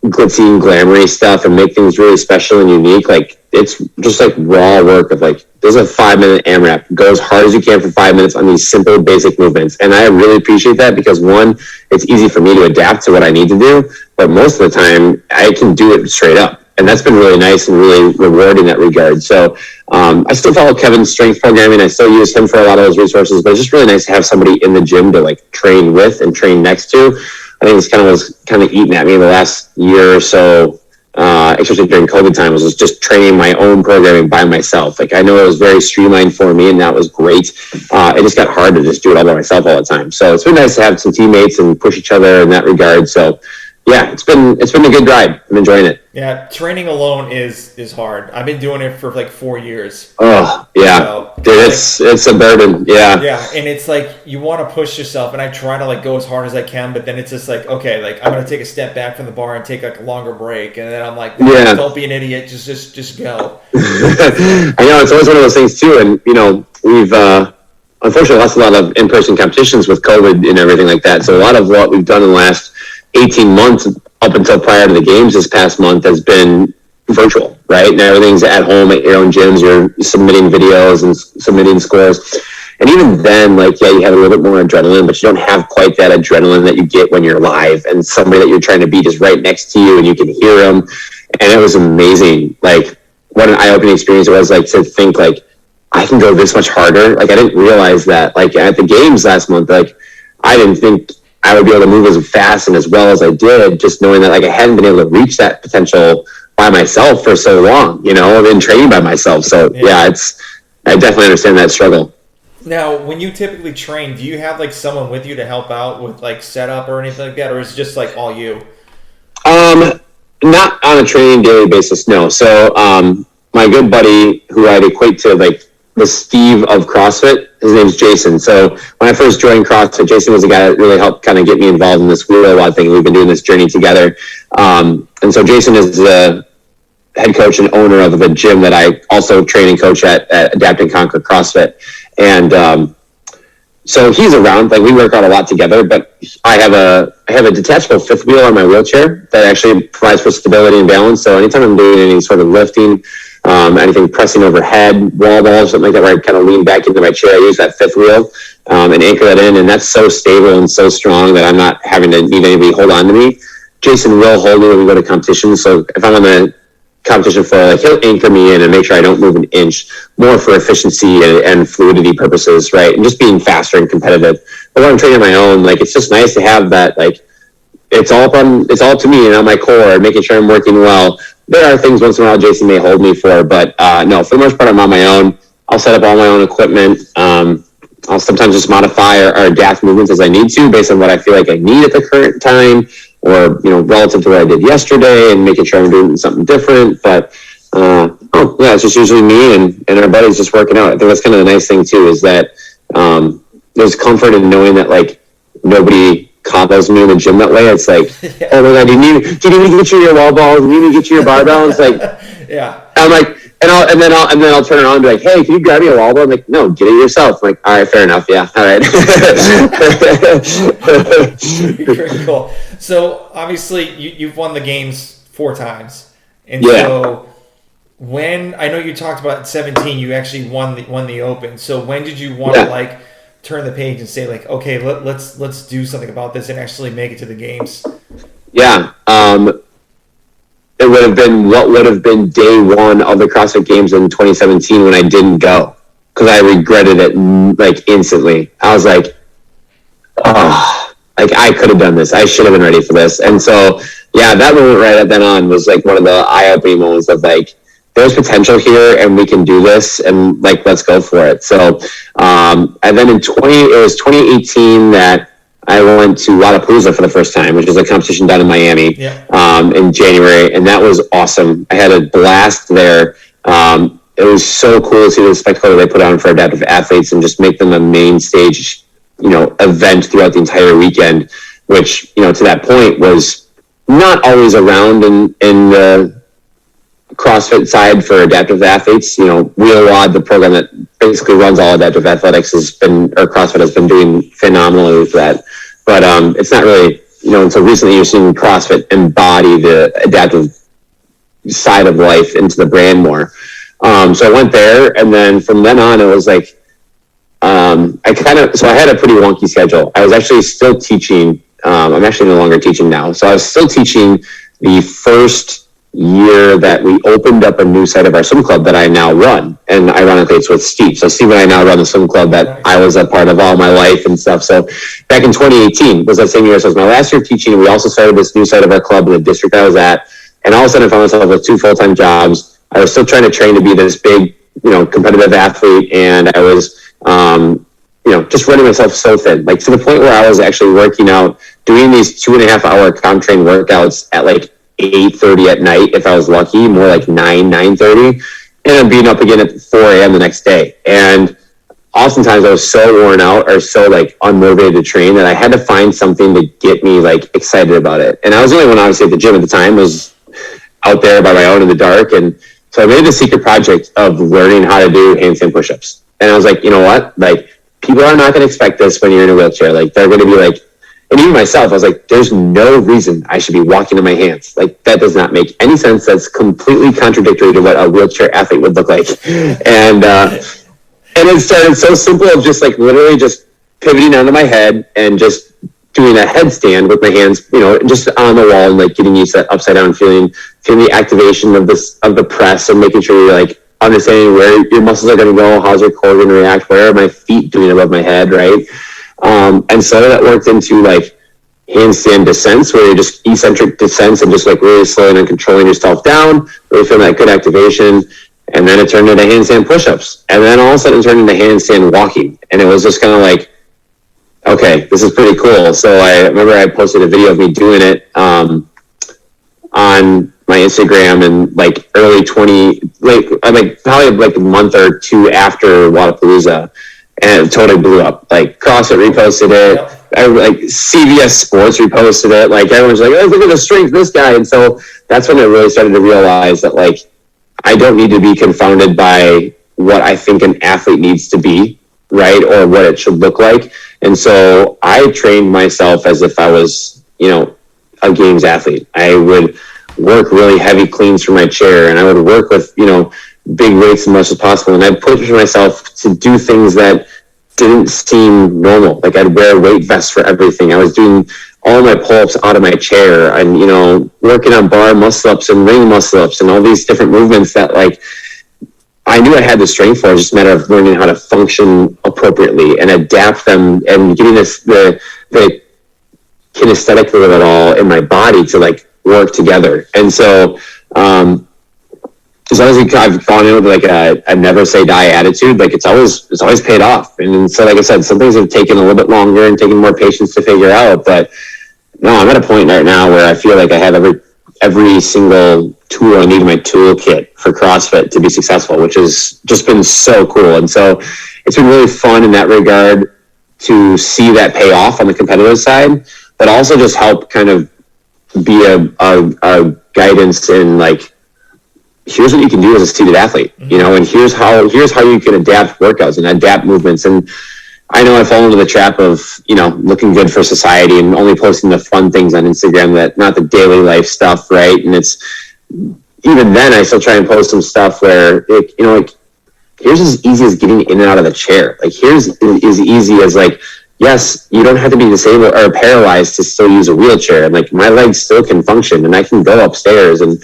Speaker 2: glitzy and glamoury stuff and make things really special and unique. Like, it's just like raw work of like, there's a 5-minute AMRAP. Go as hard as you can for 5 minutes on these simple, basic movements. And I really appreciate that, because one, it's easy for me to adapt to what I need to do, but most of the time I can do it straight up. And that's been really nice and really rewarding in that regard. So I still follow Kevin's strength programming. I still use him for a lot of those resources, but it's just really nice to have somebody in the gym to like train with and train next to. I think this was kind of eating at me the last year or so, especially during COVID time, was just training my own programming by myself. Like, I know it was very streamlined for me, and that was great. It just got hard to just do it all by myself all the time. So it's been nice to have some teammates and push each other in that regard. So yeah, it's been a good ride. I'm enjoying it.
Speaker 1: Yeah, training alone is hard. I've been doing it for like 4 years.
Speaker 2: Oh yeah, so, dude, it's a burden. Yeah.
Speaker 1: Yeah, and it's like you want to push yourself, and I try to like go as hard as I can, but then it's just like, okay, like I'm gonna take a step back from the bar and take like a longer break, and then I'm like,
Speaker 2: yeah,
Speaker 1: don't be an idiot, just go.
Speaker 2: I know, it's always one of those things too, and we've unfortunately lost a lot of in-person competitions with COVID and everything like that. So a lot of what we've done in the last 18 months up until prior to the games this past month has been virtual, right? And everything's at home at your own gyms. You're submitting videos and submitting scores. And even then, like, yeah, you have a little bit more adrenaline, but you don't have quite that adrenaline that you get when you're live and somebody that you're trying to beat is right next to you and you can hear them. And it was amazing. Like, what an eye-opening experience it was, like, to think, like, I can go this much harder. Like, I didn't realize that, like, at the games last month, like, I didn't think I would be able to move as fast and as well as I did, just knowing that, like, I hadn't been able to reach that potential by myself for so long, you know, I've been training by myself. So yeah, I definitely understand that struggle.
Speaker 1: Now, when you typically train, do you have like someone with you to help out with like setup or anything like that, or is it just like all you?
Speaker 2: Not on a training daily basis, no. So my good buddy, who I'd equate to like the Steve of CrossFit, his name's Jason. So when I first joined CrossFit, Jason was the guy that really helped kind of get me involved in this wheel rod thing. We've been doing this journey together. And so Jason is the head coach and owner of the gym that I also train and coach at Adapt and Conquer CrossFit. And so he's around, like, we work out a lot together, but I have a detachable fifth wheel on my wheelchair that actually provides for stability and balance. So anytime I'm doing any sort of lifting, anything pressing overhead, wall balls, something like that, where I kind of lean back into my chair, I use that fifth wheel and anchor that in. And that's so stable and so strong that I'm not having to need anybody hold on to me. Jason will hold me when we go to competition. So if I'm on the competition floor, like, he'll anchor me in and make sure I don't move an inch, more for efficiency and fluidity purposes, right? And just being faster and competitive. But when I'm training my own, like, it's just nice to have that, like, it's all to me and on my core, making sure I'm working well. There are things once in a while Jason may hold me for, but no, for the most part, I'm on my own. I'll set up all my own equipment. I'll sometimes just modify or adapt movements as I need to based on what I feel like I need at the current time, or, you know, relative to what I did yesterday, and making sure I'm doing something different. But it's just usually me and our buddies just working out. I think that's kind of the nice thing too, is that there's comfort in knowing that, like, nobody combos me in the gym that way. It's like, oh my God, do you need me to get you your wall balls? Do you need me to get you your barbell? It's like,
Speaker 1: yeah.
Speaker 2: I'm like, and then I'll turn around and be like, hey, can you grab me a wall ball? I'm like, no, get it yourself. I'm like, all right, fair enough. Yeah. All right.
Speaker 1: Very cool. So obviously you've won the games 4 times. And so when, I know you talked about at 17, you actually won the Open. So when did you want to, like, turn the page and say, like, okay, let's do something about this and actually make it to the games? Yeah.
Speaker 2: It would have been what would have been day one of the CrossFit Games in 2017 when I didn't go, because I regretted it, like, instantly. I was like, oh, like, I could have done this. I should have been ready for this. And so, yeah, that moment right then on was like one of the eye-opening moments of, like, there's potential here and we can do this, and, like, let's go for it. So, and then it was 2018 that I went to Lollapalooza for the first time, which is a competition down in Miami, in January, and that was awesome. I had a blast there. It was so cool to see the spectacle they put on for adaptive athletes and just make them a main stage, you know, event throughout the entire weekend, which, you know, to that point was not always around in the CrossFit side for adaptive athletes. You know, Wheel Rod, the program that basically runs all adaptive athletics, CrossFit has been doing phenomenally with that. But it's not really, you know, until recently you're seeing CrossFit embody the adaptive side of life into the brand more. So I went there, and then from then on, it was like, so I had a pretty wonky schedule. I was actually still teaching. I'm actually no longer teaching now. So I was still teaching the first year that we opened up a new site of our swim club that I now run. And ironically, it's with Steve. So Steve and I now run the swim club that I was a part of all my life and stuff. So back in 2018 was that same year. So it was my last year teaching. We also started this new site of our club in the district I was at. And all of a sudden I found myself with 2 full-time jobs. I was still trying to train to be this big, you know, competitive athlete. And I was, you know, just running myself so thin, like, to the point where I was actually working out, doing these 2.5-hour comp train workouts at like 8:30 at night, if I was lucky, more like 9:30, and then being up again at 4 a.m. the next day. And oftentimes I was so worn out or so, like, unmotivated to train that I had to find something to get me, like, excited about it. And I was the only one, obviously, at the gym at the time, was out there by my own in the dark. And so I made the secret project of learning how to do handstand push-ups. And I was like, you know what? Like, people are not going to expect this when you're in a wheelchair. Like, they're going to be like, And even myself, I was like, there's no reason I should be walking on my hands. Like, that does not make any sense. That's completely contradictory to what a wheelchair athlete would look like. And it started so simple of just like literally just pivoting onto my head and just doing a headstand with my hands, just on the wall and like getting used to that upside down feeling the activation of the press and making sure you're like understanding where your muscles are going to go, how's your core going to react, where are my feet doing above my head, right? And so that worked into like handstand descents, where you're just eccentric descents and just like really slowing and controlling yourself down, really feeling that good activation. And then it turned into handstand push-ups. And then all of a sudden it turned into handstand walking. And it was just kind of like, okay, this is pretty cool. So I remember I posted a video of me doing it on my Instagram in like probably like a month or two after Wadapalooza. And it totally blew up. Like CrossFit reposted it. Yep. Like CBS Sports reposted it. Like everyone's like, oh, look at the strength of this guy. And so that's when I really started to realize that like, I don't need to be confounded by what I think an athlete needs to be, right? Or what it should look like. And so I trained myself as if I was, a games athlete. I would work really heavy cleans from my chair, and I would work with, big weights as much as possible. And I'd push myself to do things that didn't seem normal. Like I'd wear a weight vest for everything. I was doing all my pull-ups out of my chair and, working on bar muscle-ups and ring muscle-ups and all these different movements that like, I knew I had the strength for. It was just a matter of learning how to function appropriately and adapt them and getting the kinesthetic of it all in my body to like work together. And so, as long as I've gone in with like a never say die attitude, like it's always paid off. And so, like I said, some things have taken a little bit longer and taken more patience to figure out. But no, I'm at a point right now where I feel like I have every single tool I need in my toolkit for CrossFit to be successful, which has just been so cool. And so it's been really fun in that regard to see that pay off on the competitive side, but also just help kind of be a guidance in like, here's what you can do as a seated athlete, and here's how you can adapt workouts and adapt movements. And I know I fall into the trap of, looking good for society and only posting the fun things on Instagram, that not the daily life stuff. Right. And it's, even then I still try and post some stuff where here's as easy as getting in and out of the chair. Like here's as easy as like, yes, you don't have to be disabled or paralyzed to still use a wheelchair. And like my legs still can function and I can go upstairs, and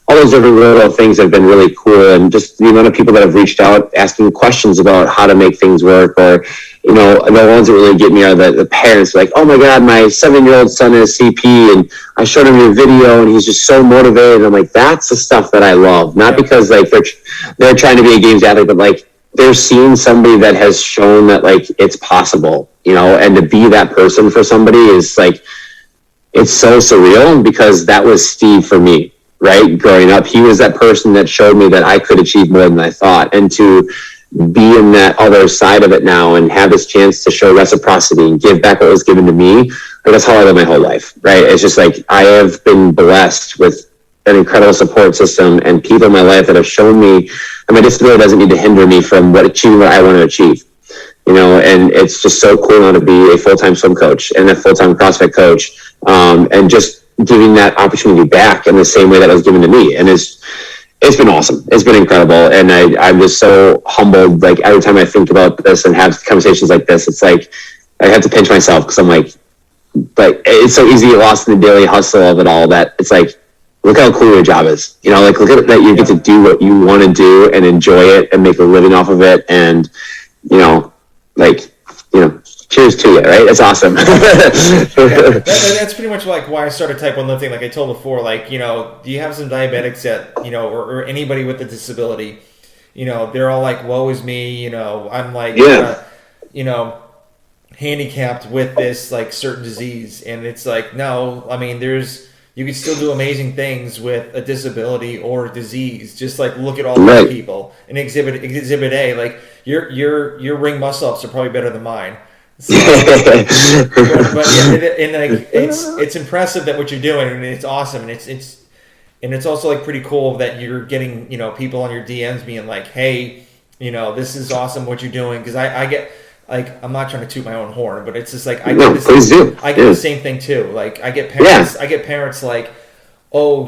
Speaker 2: all those different little things have been really cool. And just the amount of people that have reached out asking questions about how to make things work, or, the ones that really get me are the parents like, oh my God, my 7-year-old son is CP and I showed him your video and he's just so motivated. And I'm like, that's the stuff that I love. Not because like they're trying to be a games athlete, but like they're seeing somebody that has shown that like it's possible, and to be that person for somebody is like, it's so surreal, because that was Steve for me. Right? Growing up, he was that person that showed me that I could achieve more than I thought. And to be in that other side of it now and have this chance to show reciprocity and give back what was given to me, that's how I live my whole life. Right? It's just like, I have been blessed with an incredible support system and people in my life that have shown me that my disability doesn't need to hinder me from achieving what I want to achieve. And it's just so cool now to be a full-time swim coach and a full-time CrossFit coach, and just giving that opportunity back in the same way that it was given to me. And it's been awesome. It's been incredible. And I'm just so humbled. Like every time I think about this and have conversations like this, it's like, I have to pinch myself, because I'm like it's so easy to get lost in the daily hustle of it all, that it's like, look how cool your job is. Like look at it, that you get to do what you want to do and enjoy it and make a living off of it. And, cheers to you, right? It's awesome.
Speaker 1: That's pretty much like why I started Type 1 lifting. Like I told before, like, do you have some diabetics that, or anybody with a disability, they're all like, woe is me, I'm like, handicapped with this like certain disease. And it's like, no, I mean, you can still do amazing things with a disability or disease. Just like look at all these people. And exhibit A, like your ring muscle ups are probably better than mine. So, but it's impressive that what you're doing, and it's awesome, and it's also like pretty cool that you're getting people on your DMs being like, hey, this is awesome what you're doing, because I like, I'm not trying to toot my own horn, but it's just like
Speaker 2: Please do.
Speaker 1: I get the same thing too. Like I get parents like, oh,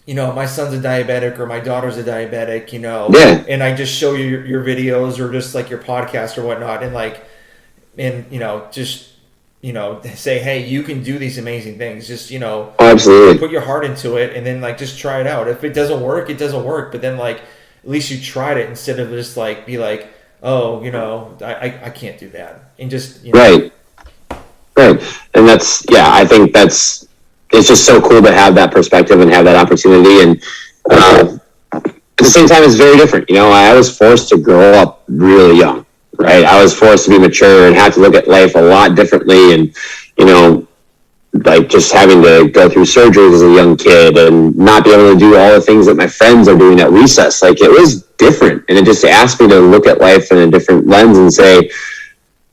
Speaker 1: my son's a diabetic or my daughter's a diabetic,
Speaker 2: Yeah.
Speaker 1: and I just show you your videos or just like your podcast or whatnot, just say, hey, you can do these amazing things. Just
Speaker 2: Absolutely.
Speaker 1: put your heart into it, and then like just try it out. If it doesn't work, it doesn't work. But then like at least you tried it instead of just like be like, oh, I can't do that, and just
Speaker 2: Right. And I think it's just so cool to have that perspective and have that opportunity. And at the same time, it's very different. I was forced to grow up really young, right? I was forced to be mature and have to look at life a lot differently. And, like just having to go through surgeries as a young kid and not be able to do all the things that my friends are doing at recess. Like it was different. And it just asked me to look at life in a different lens and say,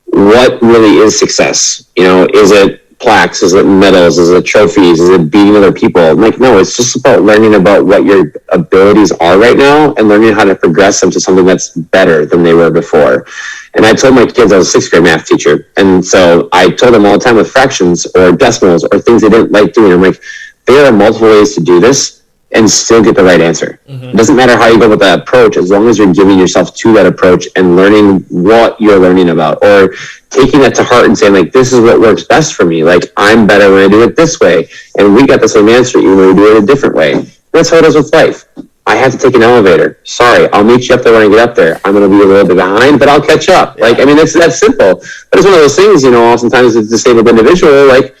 Speaker 2: what really is success? Is it plaques? Is it medals? Is it trophies? Is it beating other people? I'm like, no, it's just about learning about what your abilities are right now and learning how to progress them to something that's better than they were before. And I told my kids, I was a 6th grade math teacher. And so I told them all the time with fractions or decimals or things they didn't like doing. I'm like, there are multiple ways to do this and still get the right answer. Mm-hmm. It doesn't matter how you go with that approach, as long as you're giving yourself to that approach and learning what you're learning about, or taking that to heart and saying, like, this is what works best for me. Like, I'm better when I do it this way. And we got the same answer, even though we do it a different way. That's how it is with life. I have to take an elevator. Sorry, I'll meet you up there when I get up there. I'm going to be a little bit behind, but I'll catch up. Yeah. Like, I mean, that's simple. But it's one of those things, oftentimes as a disabled individual, like,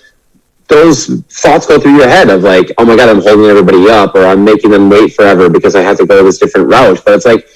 Speaker 2: those thoughts go through your head of like, oh my God, I'm holding everybody up, or I'm making them wait forever because I have to go this different route. But it's like,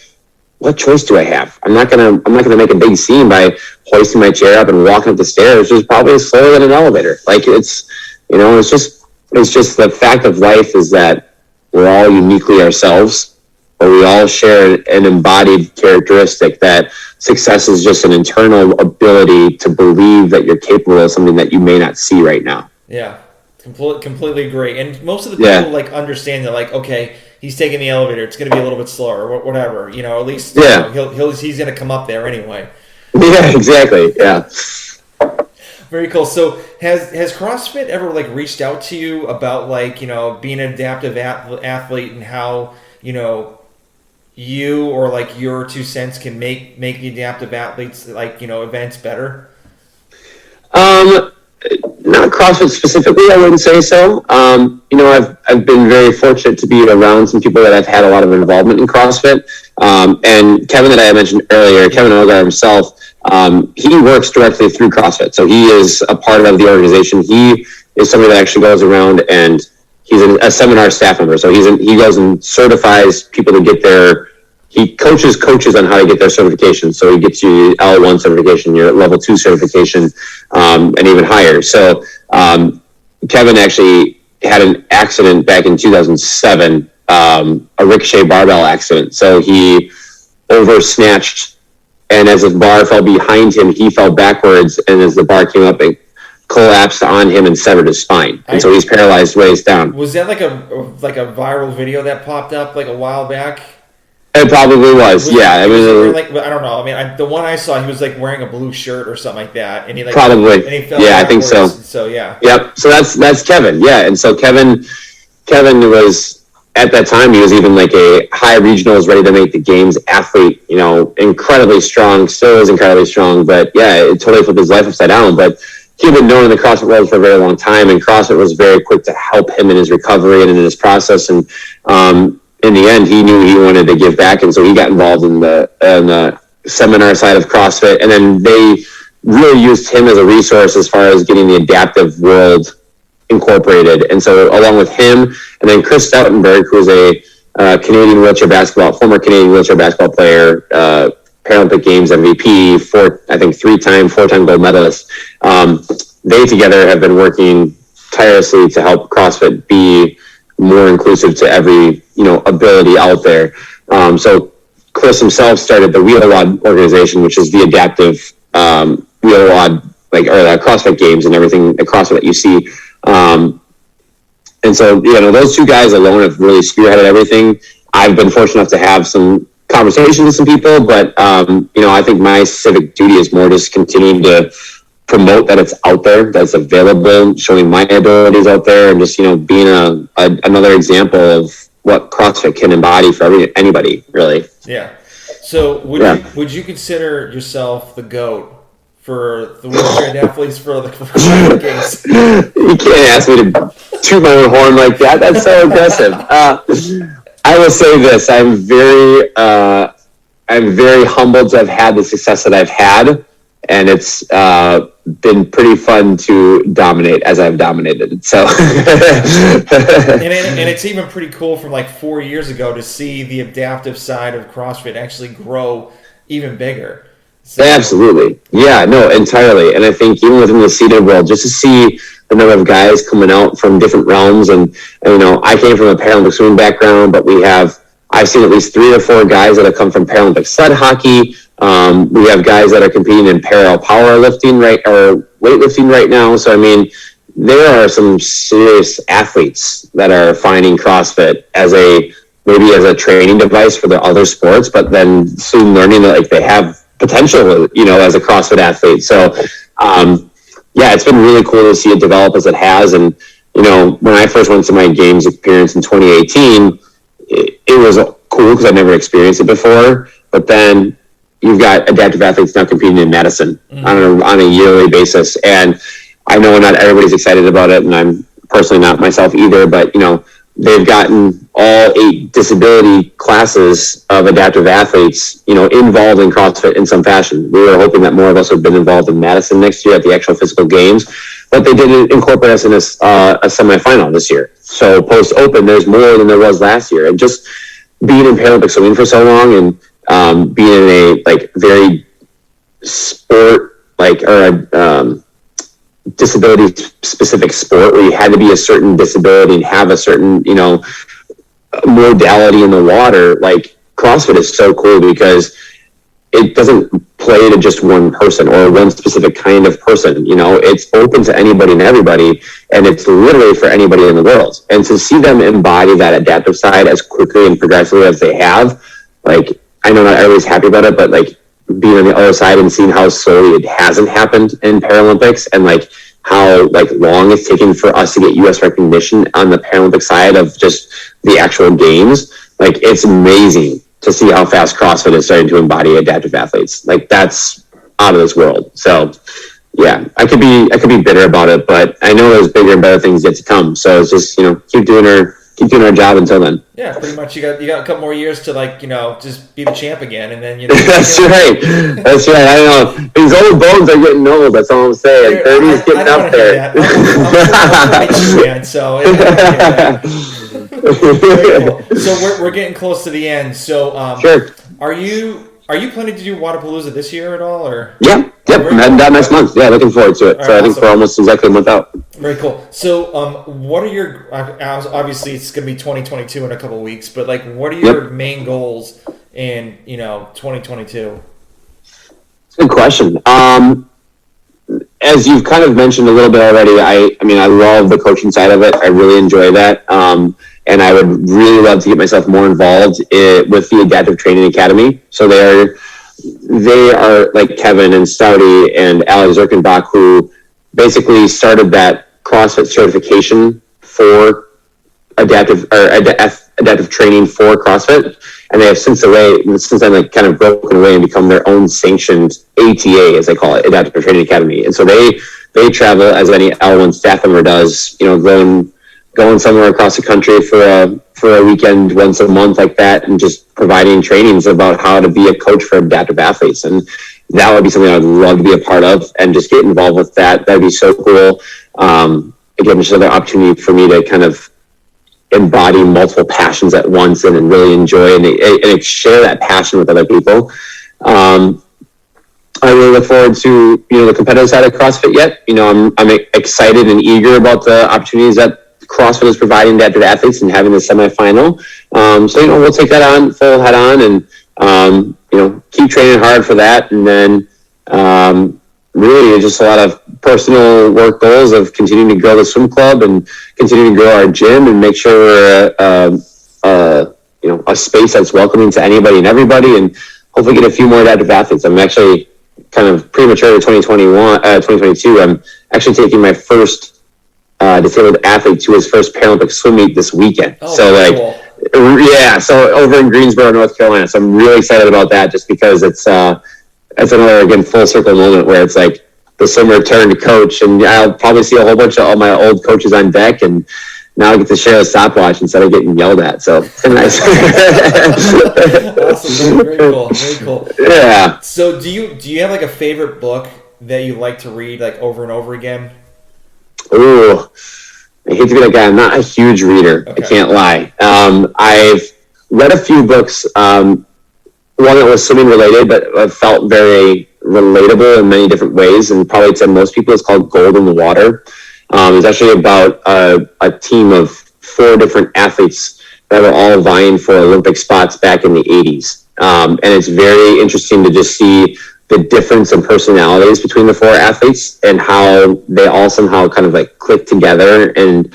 Speaker 2: what choice do I have? I'm not gonna make a big scene by hoisting my chair up and walking up the stairs, which is probably slower than an elevator. Like it's just the fact of life is that we're all uniquely ourselves, but we all share an embodied characteristic that success is just an internal ability to believe that you're capable of something that you may not see right now.
Speaker 1: Yeah, completely agree. And most of the people like understand that, like, okay, he's taking the elevator. It's going to be a little bit slower, or whatever. At least he's going to come up there anyway.
Speaker 2: Yeah, exactly. Yeah.
Speaker 1: Very cool. So has CrossFit ever like reached out to you about like being an adaptive athlete and how you or like your 2 cents can make the adaptive athletes like events better?
Speaker 2: Not CrossFit specifically, I wouldn't say so. I've been very fortunate to be around some people that have had a lot of involvement in CrossFit. And Kevin, that I mentioned earlier, Kevin Ogar himself, he works directly through CrossFit. So he is a part of the organization. He is somebody that actually goes around and he's a seminar staff member. So he goes and certifies people to get he coaches on how to get their certification. So he gets you L1 certification, your level 2 certification, and even higher. So Kevin actually had an accident back in 2007, a ricochet barbell accident. So he oversnatched, and as the bar fell behind him, he fell backwards, and as the bar came up, it collapsed on him and severed his spine. And so he's paralyzed waist down.
Speaker 1: Was that like a viral video that popped up like a while back?
Speaker 2: It probably was, yeah.
Speaker 1: I don't know. I mean, the one I saw, he was like wearing a blue shirt or something like that, and he like
Speaker 2: probably,
Speaker 1: and he fell
Speaker 2: yeah, I think so.
Speaker 1: So yeah,
Speaker 2: yep. So that's Kevin, yeah. And so Kevin was at that time, he was even like a high regionals, ready to make the games athlete. Incredibly strong, still is incredibly strong, but yeah, it totally flipped his life upside down. But he had been known in the CrossFit world for a very long time, and CrossFit was very quick to help him in his recovery and in his process. And in the end, he knew he wanted to give back, and so he got involved in the seminar side of CrossFit. And then they really used him as a resource as far as getting the adaptive world incorporated. And so along with him, and then Chris Stoutenberg, who's a former Canadian wheelchair basketball player, Paralympic Games MVP, 4-time gold medalist. They together have been working tirelessly to help CrossFit be more inclusive to every ability out there. So Chris himself started the WheelWOD organization, which is the adaptive WheelWOD, CrossFit Games and everything, the CrossFit that you see. And so those two guys alone have really spearheaded everything. I've been fortunate enough to have some conversations with some people, but I think my civic duty is more just continuing to promote that it's out there, that's available, showing my abilities out there, and just being another example of what CrossFit can embody for anybody, really.
Speaker 1: Yeah. So would you consider yourself the GOAT for the wheelchair athletes for the games?
Speaker 2: You can't ask me to toot my own horn like that. That's so aggressive. I will say this: I'm very humbled to have had the success that I've had, and it's been pretty fun to dominate as I've dominated. So,
Speaker 1: and it's even pretty cool from like 4 years ago to see the adaptive side of CrossFit actually grow even bigger. So.
Speaker 2: Absolutely. Yeah, no, entirely. And I think even within the seated world, just to see the number of guys coming out from different realms, and I came from a Paralympic swimming background, but I've seen at least 3 or 4 guys that have come from Paralympic sled hockey. We have guys that are competing in parallel powerlifting or weightlifting right now. So, I mean, there are some serious athletes that are finding CrossFit maybe as a training device for their other sports, but then soon learning that they have potential, as a CrossFit athlete. So, it's been really cool to see it develop as it has. And, when I first went to my games experience in 2018, it was cool because I'd never experienced it before. But then you've got adaptive athletes now competing in Madison on a yearly basis. And I know not everybody's excited about it, and I'm personally not myself either, but, they've gotten all 8 disability classes of adaptive athletes, involved in CrossFit in some fashion. We were hoping that more of us would have been involved in Madison next year at the actual physical games, but they did incorporate us in a semifinal this year. So post-open, there's more than there was last year. And just being in Paralympic swimming for so long and being in a very sport, disability specific sport where you had to be a certain disability and have a certain modality in the water, CrossFit is so cool because it doesn't play to just one person or one specific kind of person. It's open to anybody and everybody, and it's literally for anybody in the world. And to see them embody that adaptive side as quickly and progressively as they have, I know not everybody's happy about it, but being on the other side and seeing how slowly it hasn't happened in Paralympics, and how long it's taken for us to get U.S. recognition on the Paralympic side of just the actual games. It's amazing to see how fast CrossFit is starting to embody adaptive athletes. That's out of this world. So yeah, I could be bitter about it, but I know there's bigger and better things yet to come. So it's just, keep doing our job until then.
Speaker 1: Yeah, pretty much. You got a couple more years to just be the champ again, and then
Speaker 2: That's right. That's right. I know these old bones are getting old. That's all I'm saying. 30's getting up there.
Speaker 1: I'm a fan, so. Very cool. So we're getting close to the end. So
Speaker 2: sure.
Speaker 1: Are you planning to do Wadapalooza this year at all, or?
Speaker 2: Yeah. Yep, I'm heading down next month. Yeah, looking forward to it. Right, so I think we're almost exactly a month out.
Speaker 1: Very cool. So, what are your? Obviously, it's going to be 2022 in a couple of weeks, but what are your main goals in 2022?
Speaker 2: Good question. As you've kind of mentioned a little bit already, I love the coaching side of it. I really enjoy that, and I would really love to get myself more involved with the Adaptive Training Academy. So they are like Kevin and Stouty and Alex Zirkenbach, who basically started that CrossFit certification for adaptive training for CrossFit, and they have since then kind of broken away and become their own sanctioned ATA, as they call it, Adaptive Training Academy. And so they travel as any L1 staff member does, going somewhere across the country for a weekend once a month like that, and just providing trainings about how to be a coach for adaptive athletes. And that would be something I would love to be a part of and just get involved with that. That'd be so cool. Again, just another opportunity for me to kind of embody multiple passions at once and really enjoy and share that passion with other people. I really look forward to the competitive side of CrossFit yet. I'm excited and eager about the opportunities that CrossFit is providing to adaptive athletes and having the semifinal. So we'll take that on full head on and keep training hard for that. And then really just a lot of personal work goals of continuing to grow the swim club and continuing to grow our gym and make sure we're a space that's welcoming to anybody and everybody, and hopefully get a few more adaptive athletes. I'm actually kind of premature to 2022. I'm actually taking my first disabled athlete to his first Paralympic swim meet this weekend.
Speaker 1: Oh,
Speaker 2: so
Speaker 1: cool.
Speaker 2: yeah, so over in Greensboro, North Carolina. So I'm really excited about that, just because it's another, again, full circle moment where it's like the swimmer turned coach, and I'll probably see a whole bunch of all my old coaches on deck, and now I get to share a stopwatch instead of getting yelled at. So it's nice.
Speaker 1: Awesome. Very cool. Very cool.
Speaker 2: Yeah.
Speaker 1: So do you have like a favorite book that you like to read like over and over again?
Speaker 2: Ooh, I hate to be that guy. I'm not a huge reader. Okay. I can't lie. I've read a few books. One that was swimming related, but felt very relatable in many different ways, and probably to most people, it's called Gold in the Water. It's actually about a team of 4 different athletes that were all vying for Olympic spots back in the 80s. And it's very interesting to just see the difference in personalities between the 4 athletes and how they all somehow kind of like clicked together, and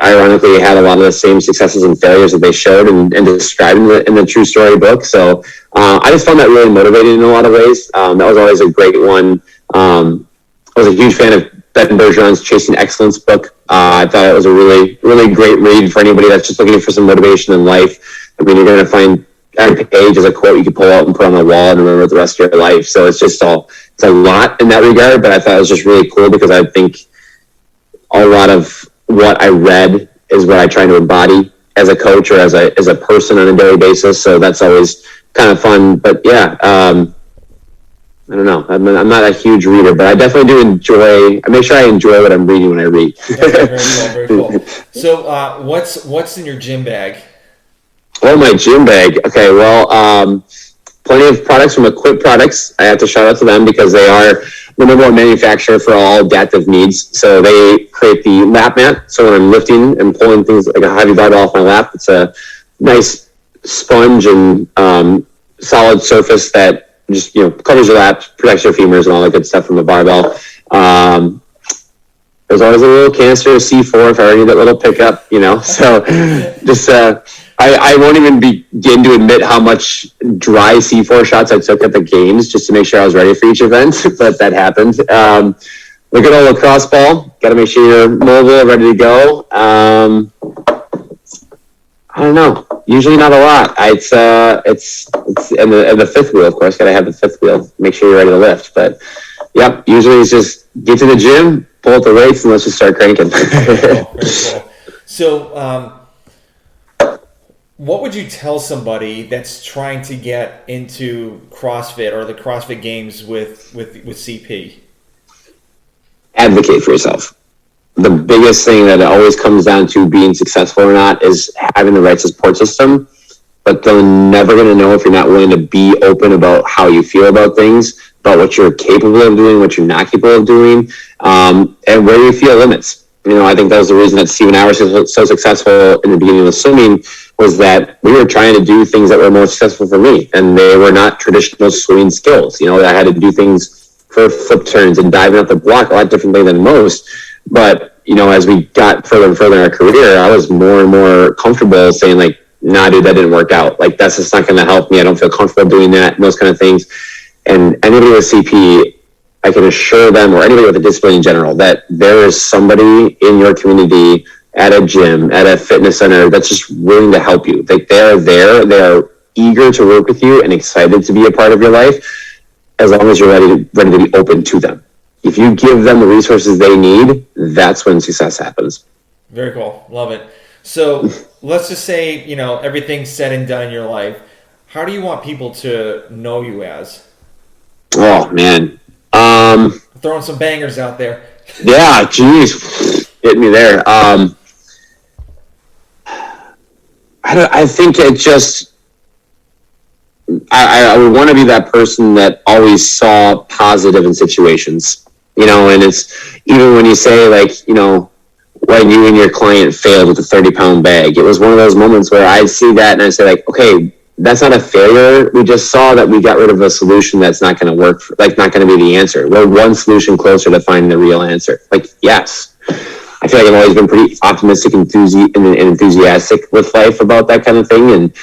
Speaker 2: ironically had a lot of the same successes and failures that they showed and described in the true story book. So I just found that really motivating in a lot of ways. That was always a great one. I was a huge fan of Ben Bergeron's Chasing Excellence book. I thought it was a really, really great read for anybody that's just looking for some motivation in life. I mean, you're going to find every page is a quote you can pull out and put on the wall and remember the rest of your life. So it's a lot in that regard, but I thought it was just really cool because I think a lot of what I read is what I try to embody as a coach or as a person on a daily basis. So that's always kind of fun. But yeah, I don't know. I'm not a huge reader, but I definitely do enjoy. I make sure I enjoy what I'm reading when I read.
Speaker 1: Very cool. So, what's in your gym bag?
Speaker 2: Oh, my gym bag. Okay, well, plenty of products from Equip Products. I have to shout out to them because they are the number one manufacturer for all adaptive needs. So they create the lap mat. So when I'm lifting and pulling things like a heavy barbell off my lap, it's a nice sponge and solid surface that just covers your lap, protects your femurs, and all that good stuff from the barbell. There's always a little canister of C4 if I ever need that little pickup, So just I won't even begin to admit how much dry C4 shots I took at the games just to make sure I was ready for each event, but that happened. Look at old lacrosse ball. Got to make sure you're mobile, ready to go. I don't know. Usually not a lot. It's and the fifth wheel, of course. Got to have the fifth wheel. Make sure you're ready to lift. But yep, usually it's just get to the gym, pull up the weights, and let's just start cranking.
Speaker 1: Very cool. So, what would you tell somebody that's trying to get into CrossFit or the CrossFit Games with CP?
Speaker 2: Advocate for yourself. The biggest thing that it always comes down to being successful or not is having the right support system, but they're never going to know if you're not willing to be open about how you feel about things, about what you're capable of doing, what you're not capable of doing, and where you feel limits. I think that was the reason that Steve and I were so successful in the beginning of swimming, was that we were trying to do things that were more successful for me, and they were not traditional swimming skills. I had to do things for flip turns and diving up the block a lot differently than most. But, as we got further and further in our career, I was more and more comfortable saying, like, nah, dude, that didn't work out. Like, that's just not going to help me. I don't feel comfortable doing that, and those kind of things. And anybody with CP, I can assure them, or anybody with a disability in general, that there is somebody in your community, at a gym, at a fitness center, that's just willing to help you. Like, they are there. They are eager to work with you and excited to be a part of your life, as long as you're ready to be open to them. If you give them the resources they need, that's when success happens.
Speaker 1: Very cool. Love it. So let's just say, everything's said and done in your life. How do you want people to know you as?
Speaker 2: Oh, man.
Speaker 1: Throwing some bangers out there.
Speaker 2: Yeah, geez. Hit me there. I think it just... I would want to be that person that always saw positive in situations. And it's even when you say, like, when you and your client failed with a 30-pound bag, it was one of those moments where I see that and I say, like, okay, that's not a failure. We just saw that we got rid of a solution that's not going to work, not going to be the answer. We're one solution closer to finding the real answer. Like, yes. I feel like I've always been pretty optimistic and enthusiastic with life about that kind of thing. And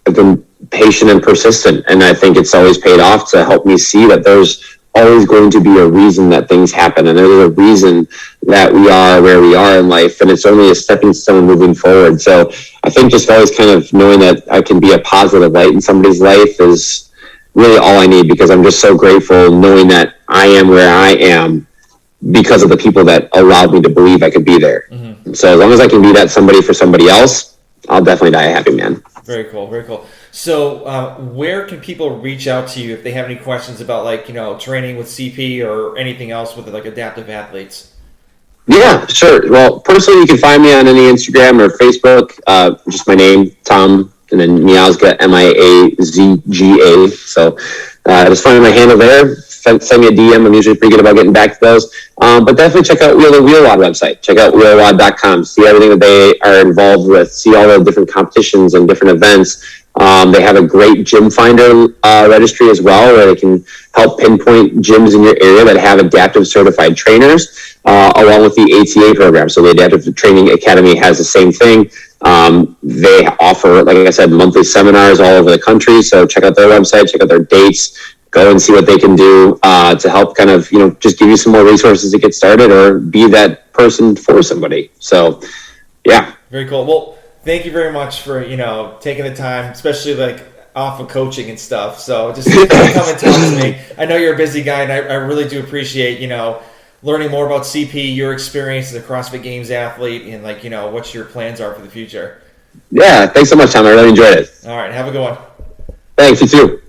Speaker 2: I've been patient and persistent. And I think it's always paid off to help me see that there's always going to be a reason that things happen. And there's a reason that we are where we are in life. And it's only a stepping stone moving forward. So I think just always kind of knowing that I can be a positive light in somebody's life is really all I need, because I'm just so grateful knowing that I am where I am because of the people that allowed me to believe I could be there. Mm-hmm. So as long as I can be that somebody for somebody else, I'll definitely die a happy man.
Speaker 1: Very cool, very cool. So where can people reach out to you if they have any questions about, like, training with CP or anything else with, like, adaptive athletes?
Speaker 2: Yeah, sure. Well, personally, you can find me on any Instagram or Facebook. Just my name, Tom, and then Miazga, Miazga. So just find my handle there. Send me a DM. I'm usually pretty good about getting back to those. But definitely check out the WheelWOD website. Check out wheelwod.com. See everything that they are involved with. See all the different competitions and different events. They have a great gym finder registry as well, where they can help pinpoint gyms in your area that have adaptive certified trainers, along with the ATA program. So the Adaptive Training Academy has the same thing. They offer, like I said, monthly seminars all over the country. So check out their website, check out their dates, go and see what they can do to help kind of, just give you some more resources to get started or be that person for somebody. So, yeah.
Speaker 1: Very cool. Well, thank you very much for, taking the time, especially like off of coaching and stuff. So just come and talk to me. I know you're a busy guy, and I really do appreciate, learning more about CP, your experience as a CrossFit Games athlete, and what your plans are for the future.
Speaker 2: Yeah, thanks so much, Tom. I really enjoyed it.
Speaker 1: All right, have a good one.
Speaker 2: Thanks, you too.